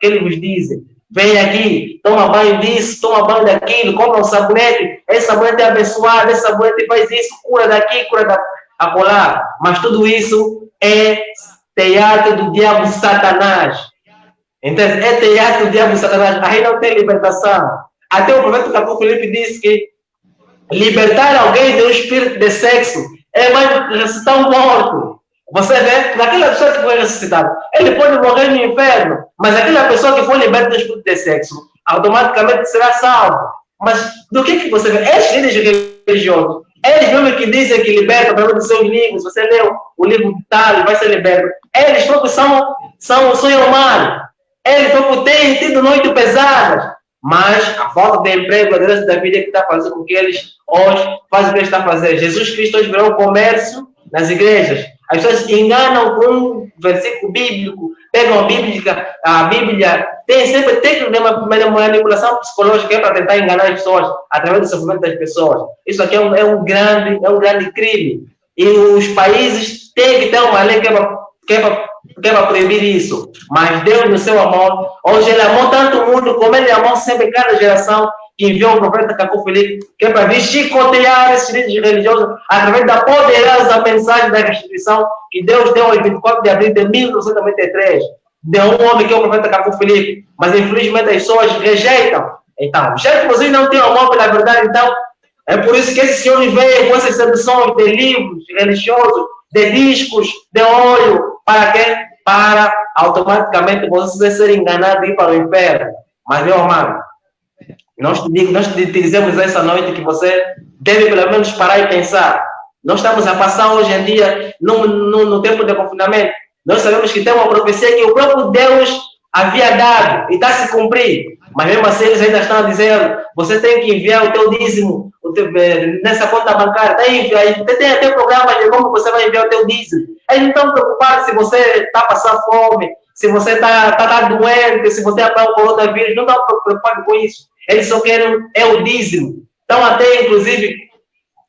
ele vos diz. Vem aqui, toma banho disso, toma banho daquilo, compra um sabonete, esse sabonete é abençoado, esse sabonete faz isso, cura daqui, cura da acolá. Mas tudo isso é teatro do diabo Satanás. Então, é teatro do diabo Satanás. Aí não tem libertação. Até o profeta Capu Felipe disse que libertar alguém de um espírito de sexo é mais ressuscitar um morto. Você vê, naquela pessoa que foi ressuscitada, ele pode morrer no inferno, mas aquela pessoa que foi liberta do espírito de sexo, automaticamente será salvo. Mas do que você vê? Estes líderes religiosos, eles mesmo que dizem que libertam através dos seus livros, você leu o livro de tal, vai ser liberto. Eles próprios são humanos. Eles têm tido noites pesadas, mas a falta de emprego, a doença da vida que está fazendo com que eles hoje fazem o que eles estão a fazer. Jesus Cristo hoje virou comércio nas igrejas. As pessoas enganam com um versículo bíblico, pegam a Bíblia, sempre tem uma manipulação psicológica para tentar enganar as pessoas através do sofrimento das pessoas. Isso aqui é um grande crime. E os países têm que ter uma lei que é para proibir isso. Mas Deus, no seu amor, hoje Ele amou tanto o mundo, como Ele amou sempre cada geração, que enviou o profeta Cacu Felipe, que é para vir chicotear esses líderes religiosos através da poderosa mensagem da restituição que Deus deu em 24 de abril de 1993. Deu um homem que é o profeta Cacu Felipe, mas infelizmente as pessoas rejeitam. Então, já que vocês não têm amor pela verdade, então, é por isso que esse senhor veio com essas seduções de livros religiosos, de discos, de óleo, para quê? Para automaticamente você ser enganado e ir para o inferno. Mas, meu amado, nós te dizemos essa noite que você deve pelo menos parar e pensar. Nós estamos a passar hoje em dia no tempo de confinamento. Nós sabemos que tem uma profecia que o próprio Deus havia dado e está a se cumprir. Mas mesmo assim eles ainda estão a dizer, você tem que enviar o teu dízimo nessa conta bancária. Tem até programas de como você vai enviar o teu dízimo. Eles não estão preocupados se você está a passar fome, se você está doente, se você está com o coronavírus. Não estão preocupados com isso. Eles só querem o dízimo. Então até inclusive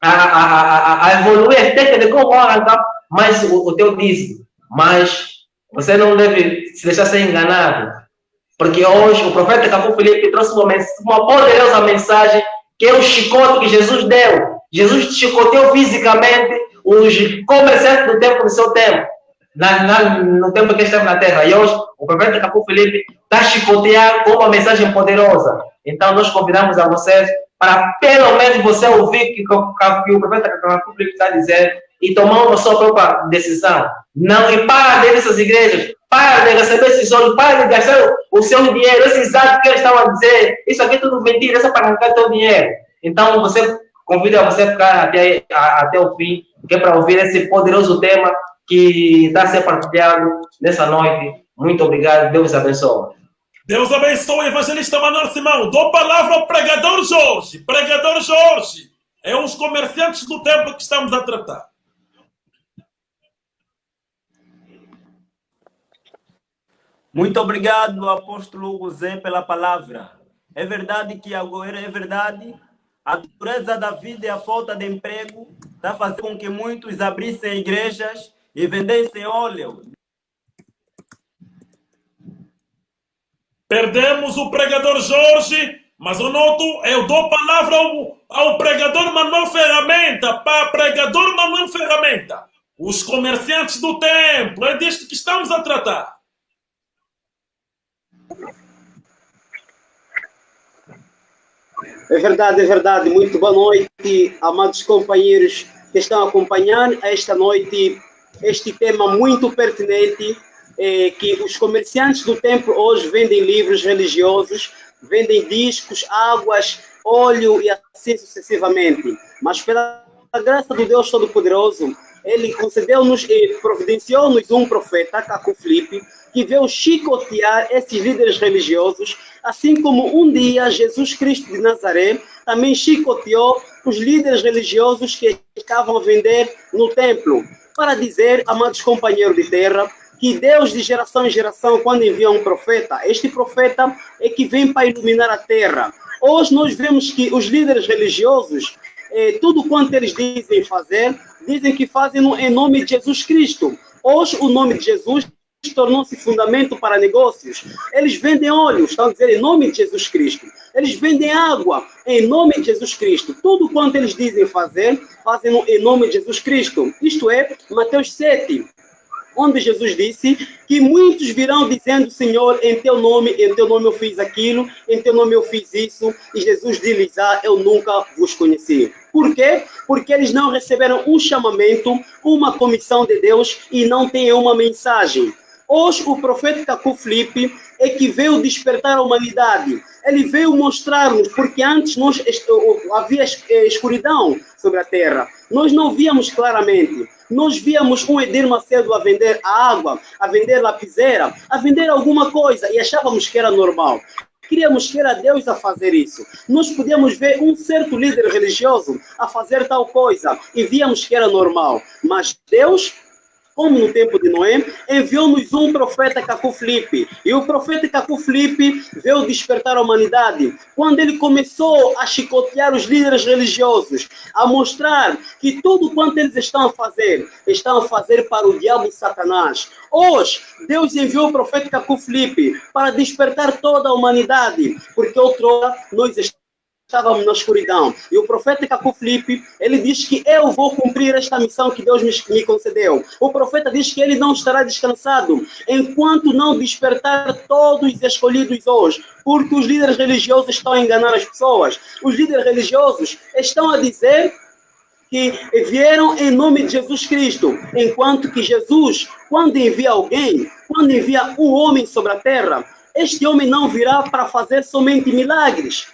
a evoluir a técnica de como arrancar mais o teu dízimo. Mas você não deve se deixar ser enganado. Porque hoje o profeta Capu Felipe trouxe uma poderosa mensagem, que é o chicote que Jesus deu. Jesus chicoteou fisicamente os comerciantes do tempo do seu tempo, no tempo que esteve na terra. E hoje o profeta Capu Felipe está a chicotear com uma mensagem poderosa. Então nós convidamos a vocês para pelo menos você ouvir que o profeta Cacu Filipe está dizendo e tomar uma sua própria decisão. Não, e para dessas igrejas, para de receber esses olhos, para de gastar o seu dinheiro, esse exato que eles estavam a dizer, isso aqui é tudo mentira, isso é para arrancar teu dinheiro. Então, você convida você a ficar até o fim, que é para ouvir esse poderoso tema que está a ser partilhado nessa noite. Muito obrigado, Deus abençoe. Deus abençoe, evangelista Manuel Simão. Dou palavra ao pregador Jorge. Pregador Jorge. É os comerciantes do templo que estamos a tratar. Muito obrigado, apóstolo José, pela palavra. É verdade que agora é verdade. A dureza da vida e a falta de emprego está fazendo com que muitos abrissem igrejas e vendessem óleo. Perdemos o pregador Jorge, mas eu dou palavra ao pregador Manuel Ferramenta, para pregador Manuel Ferramenta. Os comerciantes do templo, é disto que estamos a tratar. É verdade. Muito boa noite, amados companheiros que estão acompanhando esta noite, este tema muito pertinente, que os comerciantes do templo hoje vendem livros religiosos, vendem discos, águas, óleo e assim sucessivamente. Mas pela graça do Deus Todo-Poderoso, Ele concedeu-nos e providenciou-nos um profeta, Cacu Filipe, que veio chicotear esses líderes religiosos, assim como um dia Jesus Cristo de Nazaré também chicoteou os líderes religiosos que ficavam a vender no templo, para dizer, amados companheiros de terra, que Deus de geração em geração, quando envia um profeta, este profeta é que vem para iluminar a terra. Hoje nós vemos que os líderes religiosos, tudo quanto eles dizem fazer, dizem que fazem em nome de Jesus Cristo. Hoje o nome de Jesus tornou-se fundamento para negócios. Eles vendem óleo, estão a dizer em nome de Jesus Cristo. Eles vendem água em nome de Jesus Cristo. Tudo quanto eles dizem fazer, fazem em nome de Jesus Cristo. Isto é, Mateus 7, onde Jesus disse que muitos virão dizendo, Senhor, em teu nome eu fiz aquilo, em teu nome eu fiz isso, e Jesus diz, eu nunca vos conheci. Por quê? Porque eles não receberam um chamamento, uma comissão de Deus e não têm uma mensagem. Hoje o profeta Cacu Filipe é que veio despertar a humanidade. Ele veio mostrar-nos, porque antes havia escuridão sobre a terra. Nós não víamos claramente. Nós víamos um Edir Macedo a vender a água, a vender lapiseira, a vender alguma coisa e achávamos que era normal. Queríamos que era Deus a fazer isso. Nós podíamos ver um certo líder religioso a fazer tal coisa e víamos que era normal. Mas Deus, como no tempo de Noé, enviou-nos um profeta Cacu Filipe. E o profeta Cacu Filipe veio despertar a humanidade. Quando ele começou a chicotear os líderes religiosos, a mostrar que tudo quanto eles estão a fazer para o diabo e Satanás. Hoje, Deus enviou o profeta Cacu Filipe para despertar toda a humanidade, porque outrora nós estávamos na escuridão. E o profeta Cacu Filipe, ele diz que eu vou cumprir esta missão que Deus me concedeu. O profeta diz que ele não estará descansado enquanto não despertar todos os escolhidos hoje, porque os líderes religiosos estão a enganar as pessoas. Os líderes religiosos estão a dizer que vieram em nome de Jesus Cristo, enquanto que Jesus, quando envia alguém, quando envia um homem sobre a terra, este homem não virá para fazer somente milagres.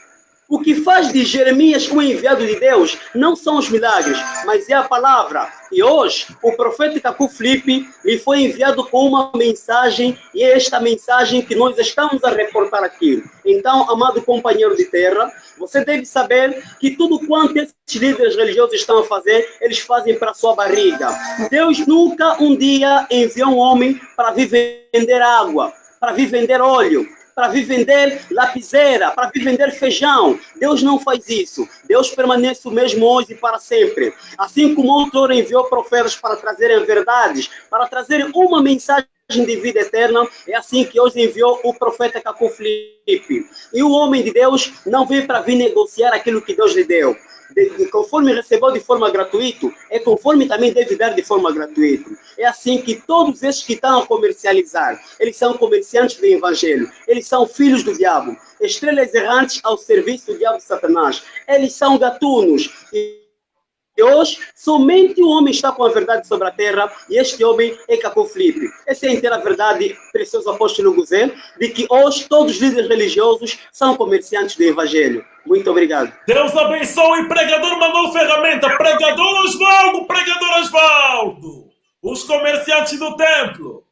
O que faz de Jeremias um enviado de Deus não são os milagres, mas é a palavra. E hoje, o profeta Cacu Filipe lhe foi enviado com uma mensagem, e é esta mensagem que nós estamos a reportar aqui. Então, amado companheiro de terra, você deve saber que tudo quanto esses líderes religiosos estão a fazer, eles fazem para a sua barriga. Deus nunca um dia enviou um homem para vir vender água, para vir vender óleo, para vir vender lapiseira, para vir vender feijão. Deus não faz isso. Deus permanece o mesmo hoje e para sempre. Assim como o autor enviou profetas para trazerem verdades, para trazerem uma mensagem de vida eterna, é assim que hoje enviou o profeta Cacu Filipe. E o homem de Deus não veio para vir negociar aquilo que Deus lhe deu. conforme recebeu de forma gratuita, é conforme também deve dar de forma gratuita. É assim que todos esses que estão a comercializar, eles são comerciantes do evangelho, eles são filhos do diabo, estrelas errantes ao serviço do diabo Satanás, eles são gatunos. E hoje, somente o homem está com a verdade sobre a terra, e este homem é Caco Filipe. Essa é a inteira verdade, precioso apóstolo Guzé, de que hoje todos os líderes religiosos são comerciantes do evangelho. Muito obrigado. Deus abençoe, pregador Manuel Ferramenta, pregador Osvaldo, os comerciantes do templo.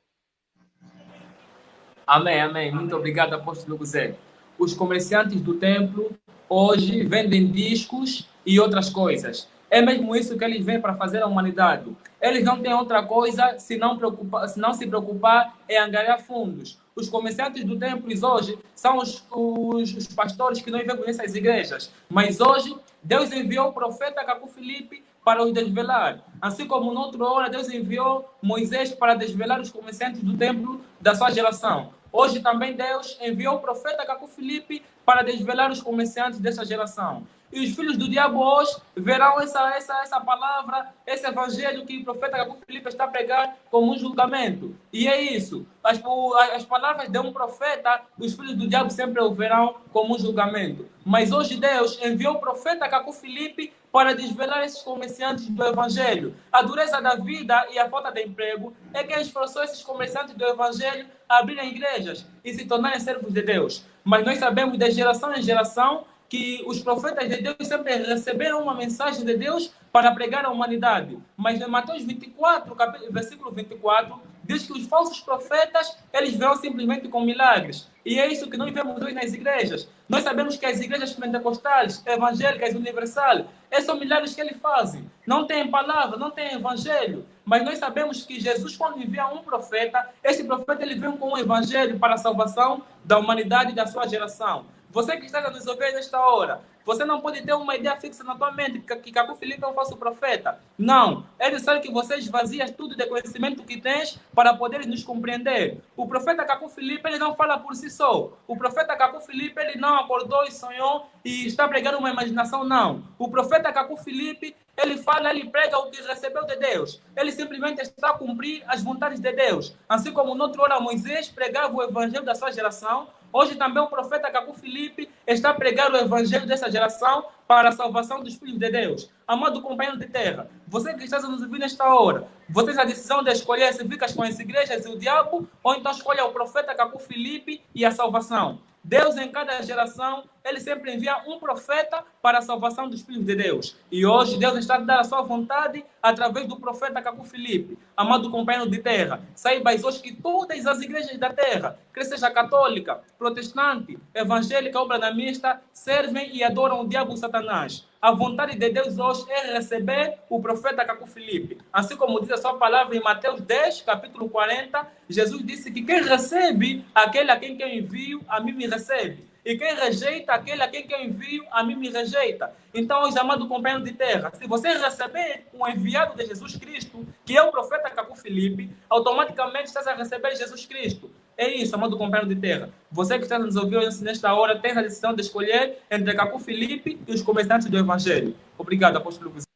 Amém, amém. Muito obrigado, apóstolo Guzé. Os comerciantes do templo hoje vendem discos e outras coisas. É mesmo isso que eles vêm para fazer à humanidade. Eles não têm outra coisa se não se preocupar em angariar fundos. Os comerciantes do templo hoje são os pastores que não vivem nessas igrejas. Mas hoje, Deus enviou o profeta Caco Filipe para os desvelar. Assim como noutra hora, Deus enviou Moisés para desvelar os comerciantes do templo da sua geração. Hoje também Deus enviou o profeta Caco Filipe para desvelar os comerciantes dessa geração. E os filhos do diabo hoje verão essa palavra, esse evangelho que o profeta Caco Filipe está a pregar como um julgamento. E é isso. As palavras de um profeta, os filhos do diabo sempre o verão como um julgamento. Mas hoje Deus enviou o profeta Caco Filipe para desvelar esses comerciantes do evangelho. A dureza da vida e a falta de emprego é que esforçou esses comerciantes do evangelho a abrirem igrejas e se tornarem servos de Deus. Mas nós sabemos de geração em geração que os profetas de Deus sempre receberam uma mensagem de Deus para pregar à humanidade. Mas em Mateus 24, versículo 24, diz que os falsos profetas, eles verão simplesmente com milagres. E é isso que nós vemos hoje nas igrejas. Nós sabemos que as igrejas pentecostais, evangélicas, universais, esses são milagres que eles fazem. Não tem palavra, não tem evangelho. Mas nós sabemos que Jesus, quando envia um profeta, esse profeta ele vem com um evangelho para a salvação da humanidade e da sua geração. Você que está a nos ouvir nesta hora, você não pode ter uma ideia fixa na tua mente que Caco Filipe é um falso profeta. Não. É necessário que você esvazias tudo de conhecimento que tens para poder nos compreender. O profeta Caco Filipe, ele não fala por si só. O profeta Caco Filipe, ele não acordou e sonhou e está pregando uma imaginação, não. O profeta Caco Filipe, ele fala, ele prega o que recebeu de Deus. Ele simplesmente está a cumprir as vontades de Deus. Assim como noutra hora Moisés pregava o evangelho da sua geração, hoje também o profeta Caco Filipe está a pregar o evangelho dessa geração para a salvação dos filhos de Deus. Amado companheiro de terra, você que está nos ouvindo nesta hora, você tem a decisão de escolher se ficas com as igrejas e o diabo, ou então escolha o profeta Caco Filipe e a salvação. Deus, em cada geração, ele sempre envia um profeta para a salvação dos filhos de Deus. E hoje, Deus está a dar a sua vontade através do profeta Caco Filipe. Amado companheiro de terra, saibas hoje que todas as igrejas da terra, quer seja católica, protestante, evangélica ou branamista, servem e adoram o diabo Satanás. A vontade de Deus hoje é receber o profeta Caco Filipe. Assim como diz a sua palavra em Mateus 10, capítulo 40, Jesus disse que quem recebe aquele a quem eu envio, a mim me recebe. E quem rejeita aquele a quem eu envio, a mim me rejeita. Então, hoje, amado companheiro de terra, se você receber o enviado de Jesus Cristo, que é o profeta Caco Filipe, automaticamente estás a receber Jesus Cristo. É isso, amado companheiro de terra. Você que está nos ouvindo nesta hora, tem a decisão de escolher entre Caco Filipe e os comerciantes do Evangelho. Obrigado, apóstolo Guzé.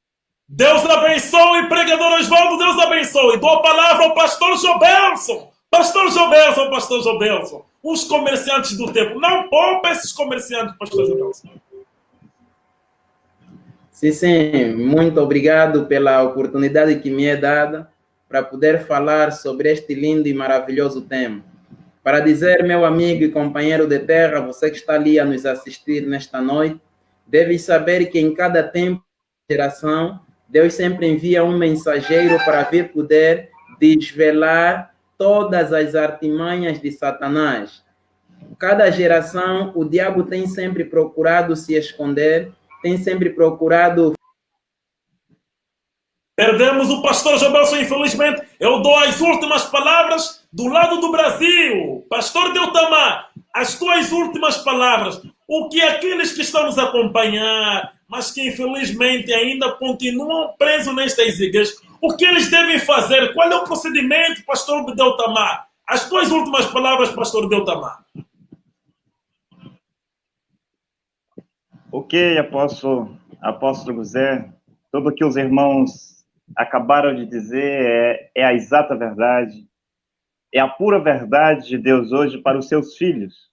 Deus abençoe, pregador Osvaldo, Deus abençoe. Dou a palavra ao pastor Jobelson. Pastor Jobelson. Os comerciantes do templo. Não poupa esses comerciantes, pastor Jobelson. Sim. Muito obrigado pela oportunidade que me é dada para poder falar sobre este lindo e maravilhoso tema. Para dizer, meu amigo e companheiro de terra, você que está ali a nos assistir nesta noite, deve saber que em cada tempo e geração, Deus sempre envia um mensageiro para vir poder desvelar todas as artimanhas de Satanás. Cada geração, o diabo tem sempre procurado se esconder, tem sempre procurado... Perdemos o pastor Jobelson, infelizmente. Eu dou as últimas palavras do lado do Brasil. Pastor Deutamar, as tuas últimas palavras. O que aqueles que estão nos acompanhar, mas que infelizmente ainda continuam presos nestas igrejas, o que eles devem fazer? Qual é o procedimento, pastor Deutamar? As tuas últimas palavras, pastor Deutamar. Ok, apóstolo apóstolo José, tudo o que os irmãos acabaram de dizer é a exata verdade, é a pura verdade de Deus hoje para os seus filhos.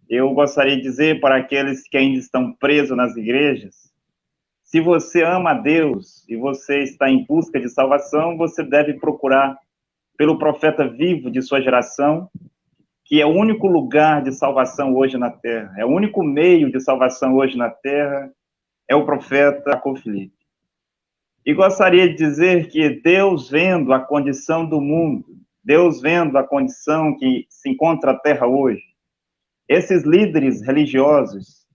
Eu gostaria de dizer para aqueles que ainda estão presos nas igrejas, se você ama a Deus e você está em busca de salvação, você deve procurar pelo profeta vivo de sua geração, que é o único lugar de salvação hoje na terra, é o único meio de salvação hoje na terra, é o profeta Jacob Filipe. E gostaria de dizer que Deus vendo a condição do mundo, Deus vendo a condição que se encontra a terra hoje, esses líderes religiosos,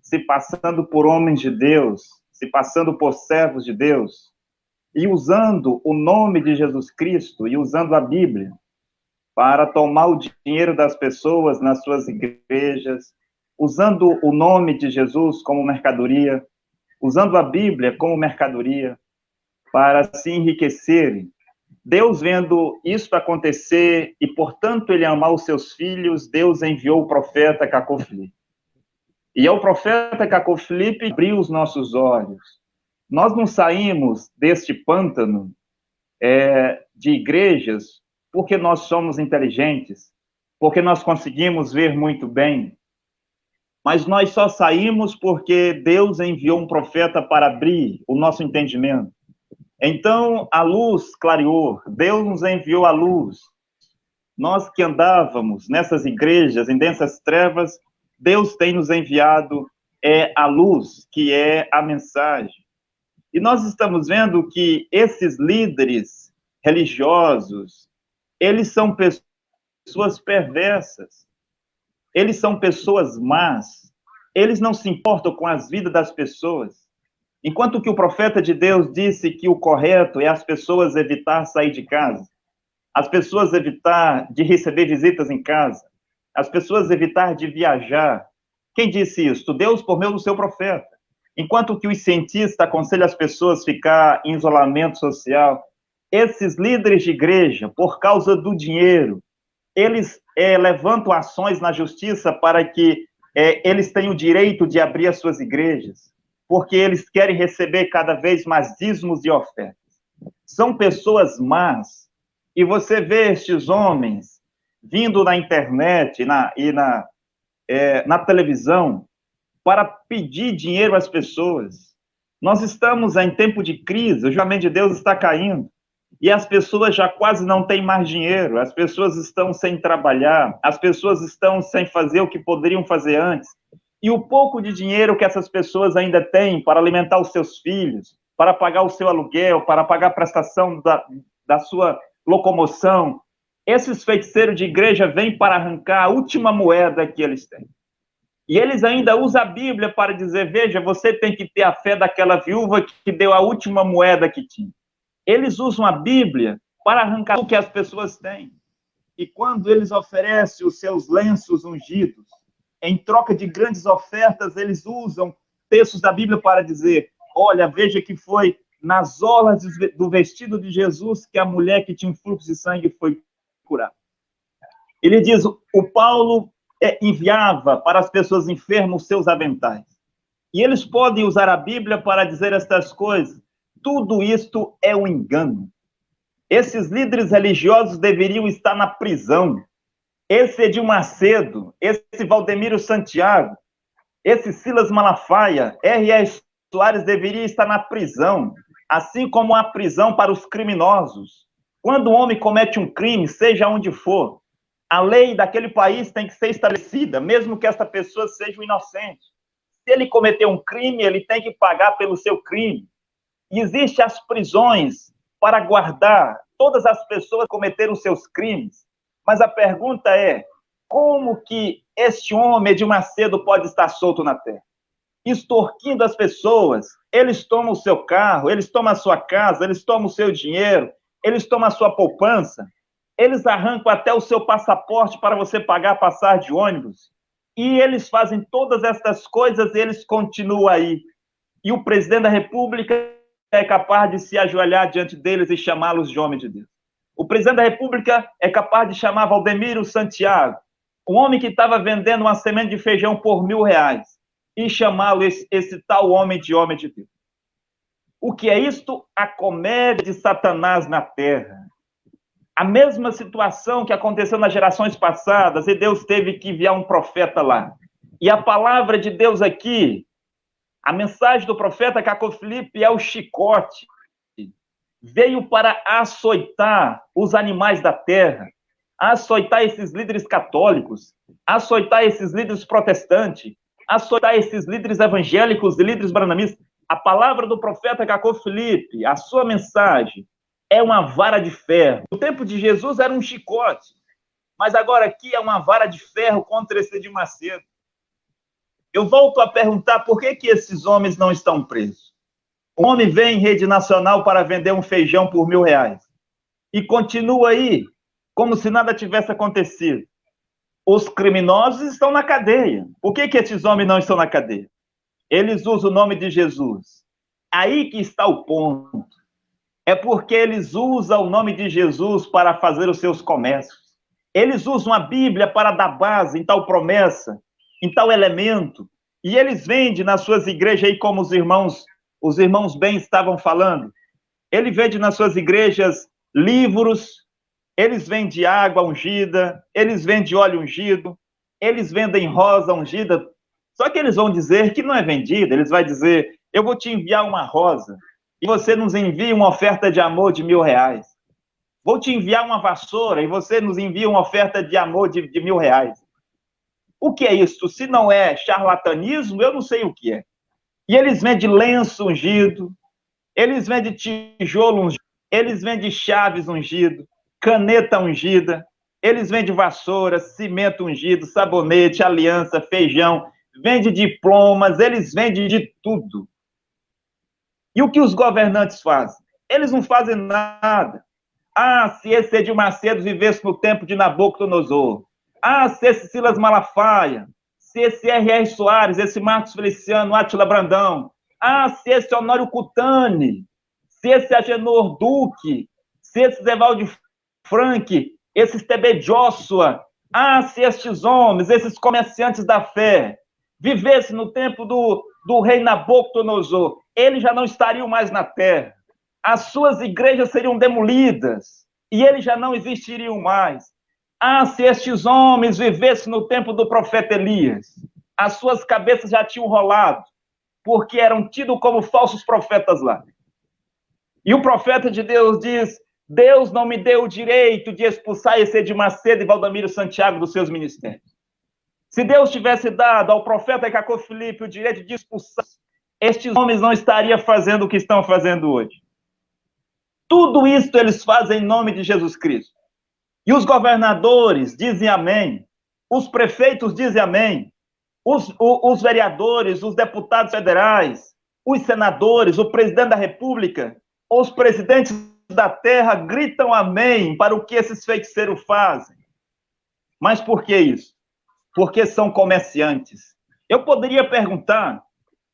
se passando por homens de Deus, se passando por servos de Deus, e usando o nome de Jesus Cristo, e usando a Bíblia, para tomar o dinheiro das pessoas nas suas igrejas, usando o nome de Jesus como mercadoria, usando a Bíblia como mercadoria, para se enriquecerem. Deus vendo isso acontecer, e portanto ele amar os seus filhos, Deus enviou o profeta Jacob Filipe. E é o profeta Jacob Filipe que abriu os nossos olhos. Nós não saímos deste pântano de igrejas porque nós somos inteligentes, porque nós conseguimos ver muito bem, mas nós só saímos porque Deus enviou um profeta para abrir o nosso entendimento. Então, a luz clareou, Deus nos enviou a luz. Nós que andávamos nessas igrejas, em densas trevas, Deus tem nos enviado a luz, que é a mensagem. E nós estamos vendo que esses líderes religiosos, eles são pessoas perversas, eles são pessoas más, eles não se importam com as vidas das pessoas. Enquanto que o profeta de Deus disse que o correto é as pessoas evitar sair de casa, as pessoas evitar de receber visitas em casa, as pessoas evitar de viajar. Quem disse isso? Deus por meio do seu profeta. Enquanto que os cientistas aconselham as pessoas a ficar em isolamento social, esses líderes de igreja, por causa do dinheiro, eles levantam ações na justiça para que eles tenham o direito de abrir as suas igrejas, porque eles querem receber cada vez mais dízimos e ofertas. São pessoas más, e você vê estes homens vindo na internet e na televisão para pedir dinheiro às pessoas. Nós estamos em tempo de crise, o juramento de Deus está caindo, e as pessoas já quase não têm mais dinheiro, as pessoas estão sem trabalhar, as pessoas estão sem fazer o que poderiam fazer antes, e o pouco de dinheiro que essas pessoas ainda têm para alimentar os seus filhos, para pagar o seu aluguel, para pagar a prestação da sua locomoção, esses feiticeiros de igreja vêm para arrancar a última moeda que eles têm. E eles ainda usam a Bíblia para dizer, veja, você tem que ter a fé daquela viúva que deu a última moeda que tinha. Eles usam a Bíblia para arrancar o que as pessoas têm. E quando eles oferecem os seus lenços ungidos, em troca de grandes ofertas, eles usam textos da Bíblia para dizer, olha, veja que foi nas orlas do vestido de Jesus que a mulher que tinha um fluxo de sangue foi curada. Ele diz, o Paulo enviava para as pessoas enfermas os seus aventais. E eles podem usar a Bíblia para dizer estas coisas. Tudo isto é um engano. Esses líderes religiosos deveriam estar na prisão. Esse Edir Macedo, esse Valdemiro Santiago, esse Silas Malafaia, R.R. Soares deveria estar na prisão, assim como há prisão para os criminosos. Quando um homem comete um crime, seja onde for, a lei daquele país tem que ser estabelecida, mesmo que essa pessoa seja um inocente. Se ele cometeu um crime, ele tem que pagar pelo seu crime. E existem as prisões para guardar todas as pessoas que cometeram seus crimes. Mas a pergunta é, como que este homem de Macedo pode estar solto na terra? Extorquindo as pessoas, eles tomam o seu carro, eles tomam a sua casa, eles tomam o seu dinheiro, eles tomam a sua poupança, eles arrancam até o seu passaporte para você pagar passar de ônibus, e eles fazem todas essas coisas e eles continuam aí. E o presidente da República é capaz de se ajoelhar diante deles e chamá-los de homem de Deus. O presidente da República é capaz de chamar Valdemiro Santiago, um homem que estava vendendo uma semente de feijão por R$1.000. e chamá-lo esse tal homem de Deus. O que é isto? A comédia de Satanás na terra. A mesma situação que aconteceu nas gerações passadas, e Deus teve que enviar um profeta lá. E a palavra de Deus aqui, a mensagem do profeta Cacó Filipe é o chicote. Veio para açoitar os animais da terra, açoitar esses líderes católicos, açoitar esses líderes protestantes, açoitar esses líderes evangélicos e líderes branamistas. A palavra do profeta Cacó Filipe, a sua mensagem, é uma vara de ferro. No tempo de Jesus era um chicote, mas agora aqui é uma vara de ferro contra esse de Macedo. Eu volto a perguntar por que esses homens não estão presos. Um homem vem em rede nacional para vender um feijão por R$1.000 e continua aí como se nada tivesse acontecido. Os criminosos estão na cadeia. Por que esses homens não estão na cadeia? Eles usam o nome de Jesus. Aí que está o ponto. É porque eles usam o nome de Jesus para fazer os seus comércios. Eles usam a Bíblia para dar base em tal promessa, em tal elemento. E eles vendem nas suas igrejas aí, como os irmãos bem estavam falando. Ele vende nas suas igrejas livros, eles vendem água ungida, eles vendem óleo ungido, eles vendem rosa ungida. Só que eles vão dizer que não é vendida. Eles vão dizer, eu vou te enviar uma rosa e você nos envia uma oferta de amor de R$1.000. Vou te enviar uma vassoura e você nos envia uma oferta de amor de R$1.000. O que é isso? Se não é charlatanismo, eu não sei o que é. E eles vendem lenço ungido, eles vendem tijolo ungido, eles vendem chaves ungido, caneta ungida, eles vendem vassoura, cimento ungido, sabonete, aliança, feijão, vendem diplomas, eles vendem de tudo. E o que os governantes fazem? Eles não fazem nada. Ah, se esse Edir Macedo vivesse no tempo de Nabucodonosor. Ah, se esse Silas Malafaia, se esse R.R. Soares, esse Marcos Feliciano, Átila Brandão. Ah, se esse Honório Cutani, se esse Agenor Duque, se esse Zevaldo Frank, esse TB Joshua. Ah, se estes homens, esses comerciantes da fé, vivessem no tempo do rei Nabucodonosor, eles já não estariam mais na terra. As suas igrejas seriam demolidas e eles já não existiriam mais. Ah, se estes homens vivessem no tempo do profeta Elias, as suas cabeças já tinham rolado, porque eram tidos como falsos profetas lá. E o profeta de Deus diz, Deus não me deu o direito de expulsar esse Edir Macedo e Valdamiro Santiago dos seus ministérios. Se Deus tivesse dado ao profeta Cacó Filipe o direito de expulsar, estes homens não estariam fazendo o que estão fazendo hoje. Tudo isso eles fazem em nome de Jesus Cristo. E os governadores dizem amém, os prefeitos dizem amém, os vereadores, os deputados federais, os senadores, o presidente da República, os presidentes da terra gritam amém para o que esses feiticeiros fazem. Mas por que isso? Porque são comerciantes. Eu poderia perguntar,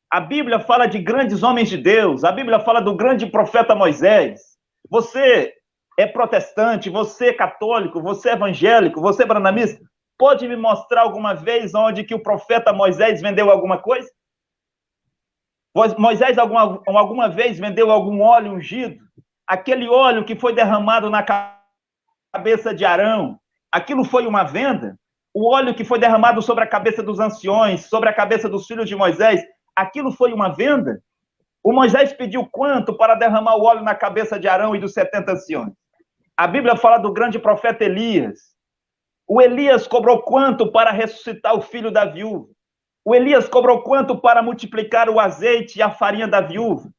a Bíblia fala de grandes homens de Deus, a Bíblia fala do grande profeta Moisés. Você é protestante, você é católico, você é evangélico, você é branamista, pode me mostrar alguma vez onde que o profeta Moisés vendeu alguma coisa? Moisés alguma vez vendeu algum óleo ungido? Aquele óleo que foi derramado na cabeça de Arão, aquilo foi uma venda? O óleo que foi derramado sobre a cabeça dos anciões, sobre a cabeça dos filhos de Moisés, aquilo foi uma venda? O Moisés pediu quanto para derramar o óleo na cabeça de Arão e dos 70 anciões? A Bíblia fala do grande profeta Elias. O Elias cobrou quanto para ressuscitar o filho da viúva? O Elias cobrou quanto para multiplicar o azeite e a farinha da viúva?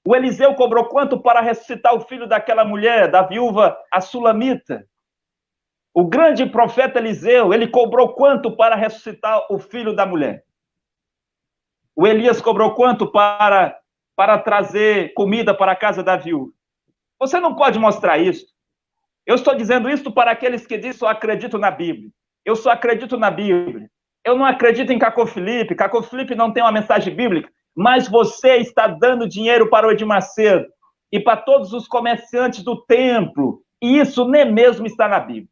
O Eliseu cobrou quanto para ressuscitar o filho daquela mulher, da viúva, a Sulamita? O grande profeta Eliseu, ele cobrou quanto para ressuscitar o filho da mulher? O Elias cobrou quanto para trazer comida para a casa da viúva? Você não pode mostrar isso. Eu estou dizendo isso para aqueles que dizem, só acredito na Bíblia. Eu só acredito na Bíblia. Eu não acredito em Cacó Filipe. Cacó Filipe não tem uma mensagem bíblica, mas você está dando dinheiro para o Edir Macedo e para todos os comerciantes do templo, e isso nem mesmo está na Bíblia.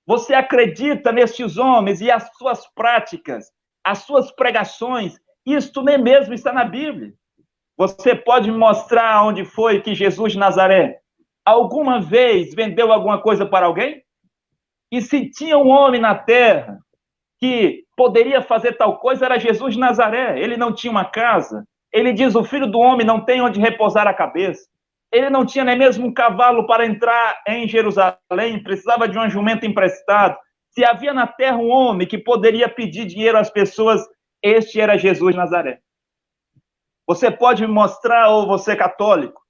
Você acredita nestes homens e as suas práticas as suas pregações, isto nem mesmo está na Bíblia. Você pode me mostrar onde foi que Jesus de Nazaré alguma vez vendeu alguma coisa para alguém? E se tinha um homem na terra que poderia fazer tal coisa, era Jesus de Nazaré. Ele não tinha uma casa. Ele diz, o Filho do Homem não tem onde repousar a cabeça. Ele não tinha nem mesmo um cavalo para entrar em Jerusalém, precisava de um jumento emprestado. Se havia na terra um homem que poderia pedir dinheiro às pessoas, este era Jesus de Nazaré. Você pode me mostrar, ou você católico,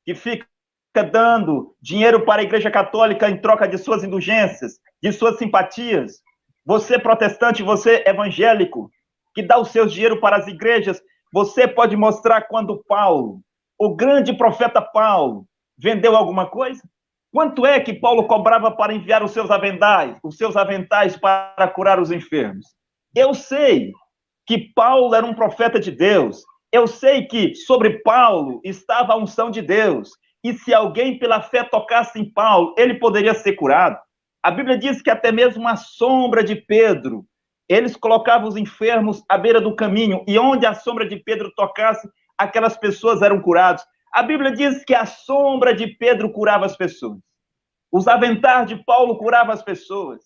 que fica dando dinheiro para a Igreja Católica em troca de suas indulgências, de suas simpatias? Você protestante, você evangélico, que dá o seu dinheiro para as igrejas, você pode mostrar quando Paulo, o grande profeta Paulo, vendeu alguma coisa? Quanto é que Paulo cobrava para enviar os seus aventais para curar os enfermos? Eu sei que Paulo era um profeta de Deus. Eu sei que sobre Paulo estava a unção de Deus. E se alguém pela fé tocasse em Paulo, ele poderia ser curado. A Bíblia diz que até mesmo a sombra de Pedro, eles colocavam os enfermos à beira do caminho, e onde a sombra de Pedro tocasse, aquelas pessoas eram curadas. A Bíblia diz que a sombra de Pedro curava as pessoas. Os aventais de Paulo curavam as pessoas.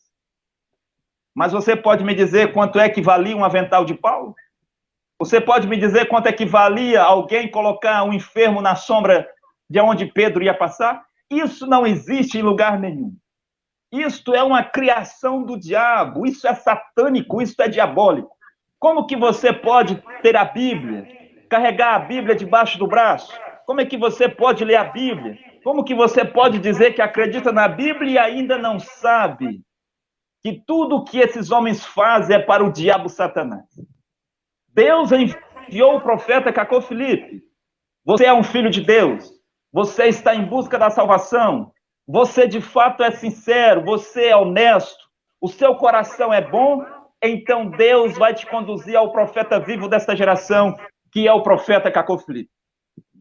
Mas você pode me dizer quanto é que valia um avental de Paulo? Você pode me dizer quanto é que valia alguém colocar um enfermo na sombra de onde Pedro ia passar? Isso não existe em lugar nenhum. Isto é uma criação do diabo, isso é satânico, isso é diabólico. Como que você pode ter a Bíblia, carregar a Bíblia debaixo do braço? Como é que você pode ler a Bíblia? Como que você pode dizer que acredita na Bíblia e ainda não sabe que tudo o que esses homens fazem é para o diabo Satanás? Deus enviou o profeta Cacô Filipe. Você é um filho de Deus. Você está em busca da salvação. Você de fato é sincero, você é honesto, o seu coração é bom, então Deus vai te conduzir ao profeta vivo desta geração, que é o profeta Cacô Filipe.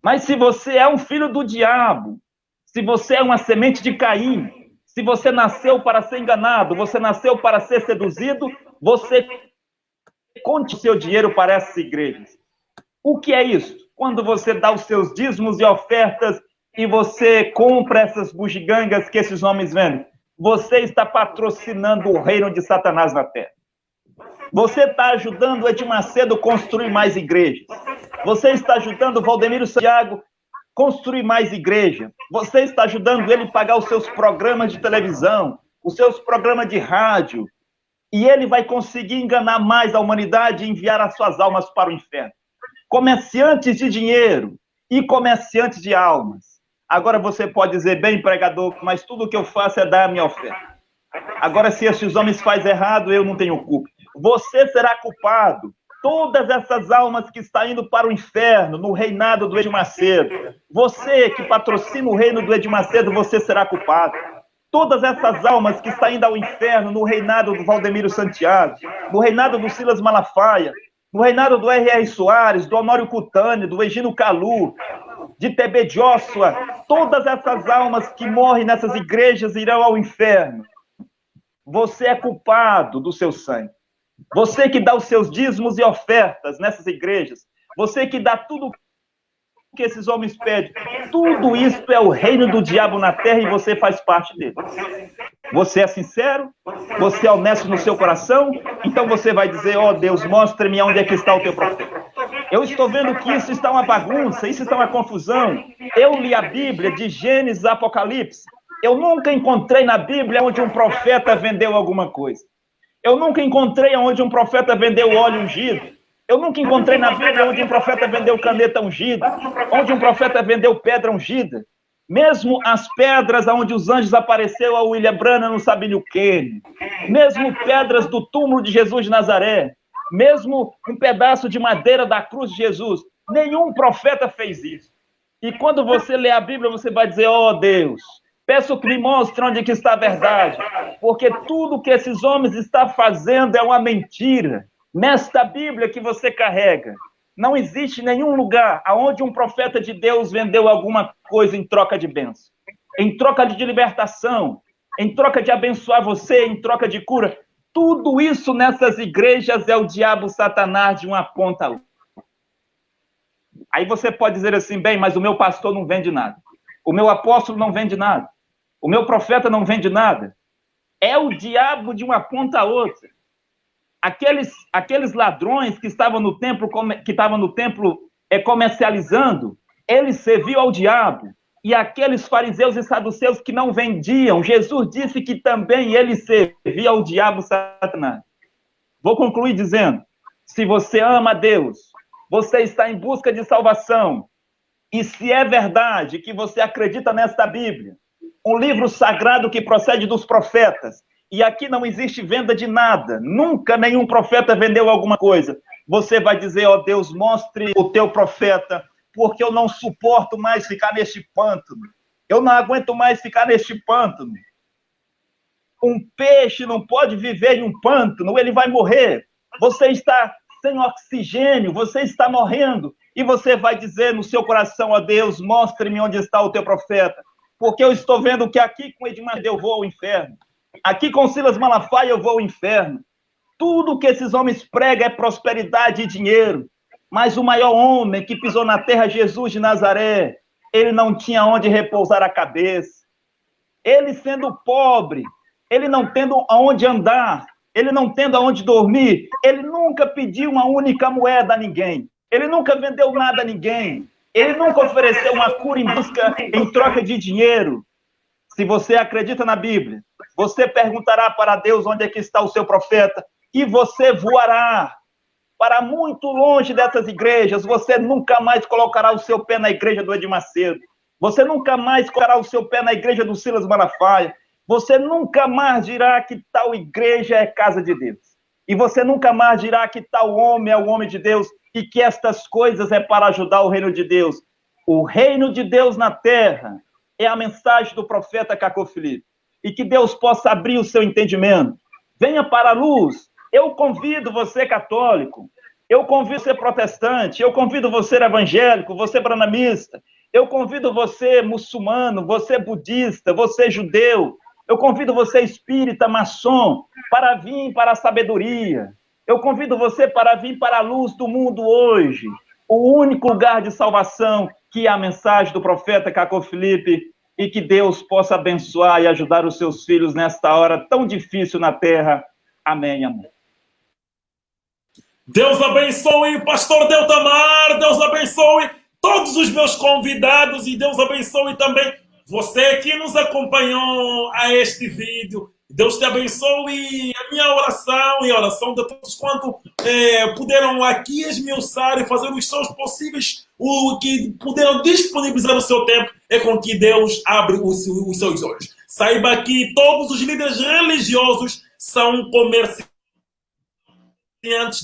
Mas se você é um filho do diabo, se você é uma semente de Caim, se você nasceu para ser enganado, você nasceu para ser seduzido, você conte o seu dinheiro para essas igrejas. O que é isso? Quando você dá os seus dízimos e ofertas e você compra essas bugigangas que esses homens vendem, você está patrocinando o reino de Satanás na terra. Você está ajudando o Edir Macedo a construir mais igrejas. Você está ajudando o Valdemiro Santiago a construir mais igreja. Você está ajudando ele a pagar os seus programas de televisão, os seus programas de rádio. E ele vai conseguir enganar mais a humanidade e enviar as suas almas para o inferno. Comerciantes de dinheiro e comerciantes de almas. Agora você pode dizer, bem, pregador, mas tudo o que eu faço é dar a minha oferta. Agora, se esses homens fazem errado, eu não tenho culpa. Você será culpado. Todas essas almas que estão indo para o inferno, no reinado do Edir Macedo. Você que patrocina o reino do Edir Macedo, você será culpado. Todas essas almas que estão indo ao inferno, no reinado do Valdemiro Santiago, no reinado do Silas Malafaia, no reinado do R.R. Soares, do Honório Cutani, do Egino Calu, de TB Joshua, todas essas almas que morrem nessas igrejas irão ao inferno. Você é culpado do seu sangue. Você que dá os seus dízimos e ofertas nessas igrejas, você que dá tudo que esses homens pedem, tudo isso é o reino do diabo na terra e você faz parte dele. Você é sincero? Você é honesto no seu coração? Então você vai dizer, ó Deus, mostre-me onde é que está o teu profeta. Eu estou vendo que isso está uma bagunça, isso está uma confusão. Eu li a Bíblia de Gênesis a Apocalipse. Eu nunca encontrei na Bíblia onde um profeta vendeu alguma coisa. Eu nunca encontrei onde um profeta vendeu óleo ungido. Eu nunca encontrei na Bíblia onde um profeta vendeu caneta ungida, onde um profeta vendeu pedra ungida. Mesmo as pedras onde os anjos apareceram a William Branham no Sabino Kenny, mesmo pedras do túmulo de Jesus de Nazaré, mesmo um pedaço de madeira da cruz de Jesus, nenhum profeta fez isso. E quando você lê a Bíblia, você vai dizer, ó Deus, peço que me mostre onde que está a verdade, porque tudo que esses homens estão fazendo é uma mentira. Nesta Bíblia que você carrega, não existe nenhum lugar onde um profeta de Deus vendeu alguma coisa em troca de bênção, em troca de libertação, em troca de abençoar você, em troca de cura. Tudo isso nessas igrejas é o diabo Satanás de uma ponta a outra. Aí você pode dizer assim, bem, mas o meu pastor não vende nada. O meu apóstolo não vende nada. O meu profeta não vende nada. É o diabo de uma ponta a outra. Aqueles ladrões que estavam no templo, comercializando, eles serviam ao diabo. E aqueles fariseus e saduceus que não vendiam, Jesus disse que também eles serviam ao diabo Satanás. Vou concluir dizendo, se você ama a Deus, você está em busca de salvação, e se é verdade que você acredita nesta Bíblia, um livro sagrado que procede dos profetas, e aqui não existe venda de nada, nunca nenhum profeta vendeu alguma coisa, você vai dizer, ó Deus, mostre o teu profeta, porque eu não suporto mais ficar neste pântano, eu não aguento mais ficar neste pântano. Um peixe não pode viver em um pântano, ele vai morrer. Você está sem oxigênio, você está morrendo, e você vai dizer no seu coração, ó Deus, mostre-me onde está o teu profeta, porque eu estou vendo que aqui com Edmar eu vou ao inferno, aqui com Silas Malafaia eu vou ao inferno. Tudo que esses homens pregam é prosperidade e dinheiro, mas o maior homem que pisou na terra, Jesus de Nazaré, ele não tinha onde repousar a cabeça. Ele sendo pobre, ele não tendo aonde andar, ele não tendo aonde dormir, ele nunca pediu uma única moeda a ninguém. Ele nunca vendeu nada a ninguém. Ele nunca ofereceu uma cura em troca de dinheiro. Se você acredita na Bíblia, você perguntará para Deus onde é que está o seu profeta e você voará para muito longe dessas igrejas. Você nunca mais colocará o seu pé na igreja do Edir Macedo. Você nunca mais colocará o seu pé na igreja do Silas Malafaia. Você nunca mais dirá que tal igreja é casa de Deus. E você nunca mais dirá que tal homem é o homem de Deus e que estas coisas é para ajudar o reino de Deus. O reino de Deus na terra é a mensagem do profeta Cacô Filipe. E que Deus possa abrir o seu entendimento. Venha para a luz. Eu convido você, católico. Eu convido você, protestante. Eu convido você, evangélico, você, branamista. Eu convido você, muçulmano, você, budista, você, judeu. Eu convido você, espírita, maçom, para vir para a sabedoria. Eu convido você para vir para a luz do mundo hoje. O único lugar de salvação que é a mensagem do profeta Cacô Filipe, e que Deus possa abençoar e ajudar os seus filhos nesta hora tão difícil na terra. Amém, amém. Deus abençoe, pastor Deltamar, Deus abençoe todos os meus convidados e Deus abençoe também você que nos acompanhou a este vídeo. Deus te abençoe. A minha oração e a oração de todos quanto puderam aqui esmiuçar e fazer os seus possíveis, o que puderam disponibilizar o seu tempo, é com que Deus abre os seus olhos. Saiba que todos os líderes religiosos são comerciantes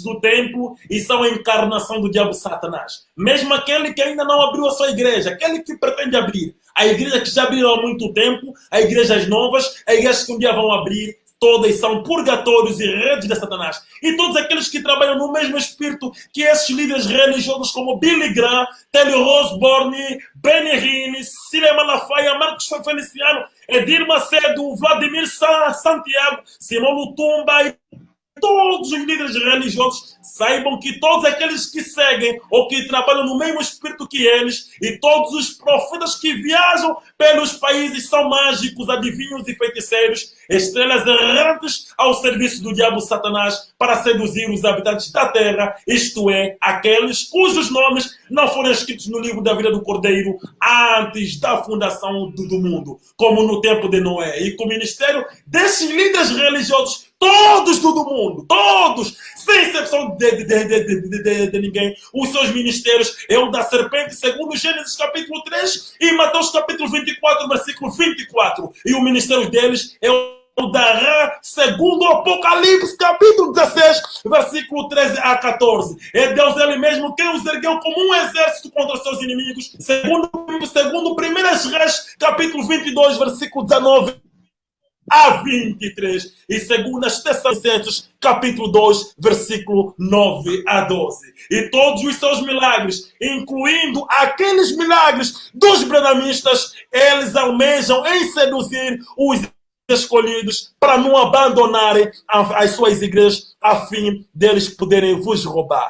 do templo e são a encarnação do diabo Satanás. Mesmo aquele que ainda não abriu a sua igreja, aquele que pretende abrir, a igreja que já abriu há muito tempo, as igrejas novas, as igrejas que um dia vão abrir, todas são purgatórios e redes de Satanás. E todos aqueles que trabalham no mesmo espírito que esses líderes religiosos como Billy Graham, Telly Osborne, Benny Hinn, Silas Malafaia, Marcos Feliciano, Edir Macedo, Vladimir Santiago, Simão Lutumba e todos os líderes religiosos, saibam que todos aqueles que seguem ou que trabalham no mesmo espírito que eles e todos os profetas que viajam pelos países são mágicos, adivinhos e feiticeiros, estrelas errantes ao serviço do diabo Satanás para seduzir os habitantes da terra, isto é, aqueles cujos nomes não foram escritos no livro da vida do Cordeiro antes da fundação do mundo, como no tempo de Noé. E com o ministério desses líderes religiosos, todos do mundo, todos, sem exceção de ninguém, os seus ministérios é o da serpente, segundo Gênesis capítulo 3 e Mateus capítulo 24, versículo 24. E o ministério deles é o da Rã, segundo o Apocalipse capítulo 16, versículo 13 a 14. É Deus ele mesmo quem os ergueu como um exército contra os seus inimigos, segundo 1 Reis capítulo 22, versículo 19 a 23, e segundo as Tessalonicenses, capítulo 2, versículo 9 a 12. E todos os seus milagres, incluindo aqueles milagres dos branamistas, eles almejam em seduzir os escolhidos para não abandonarem as suas igrejas a fim deles poderem vos roubar.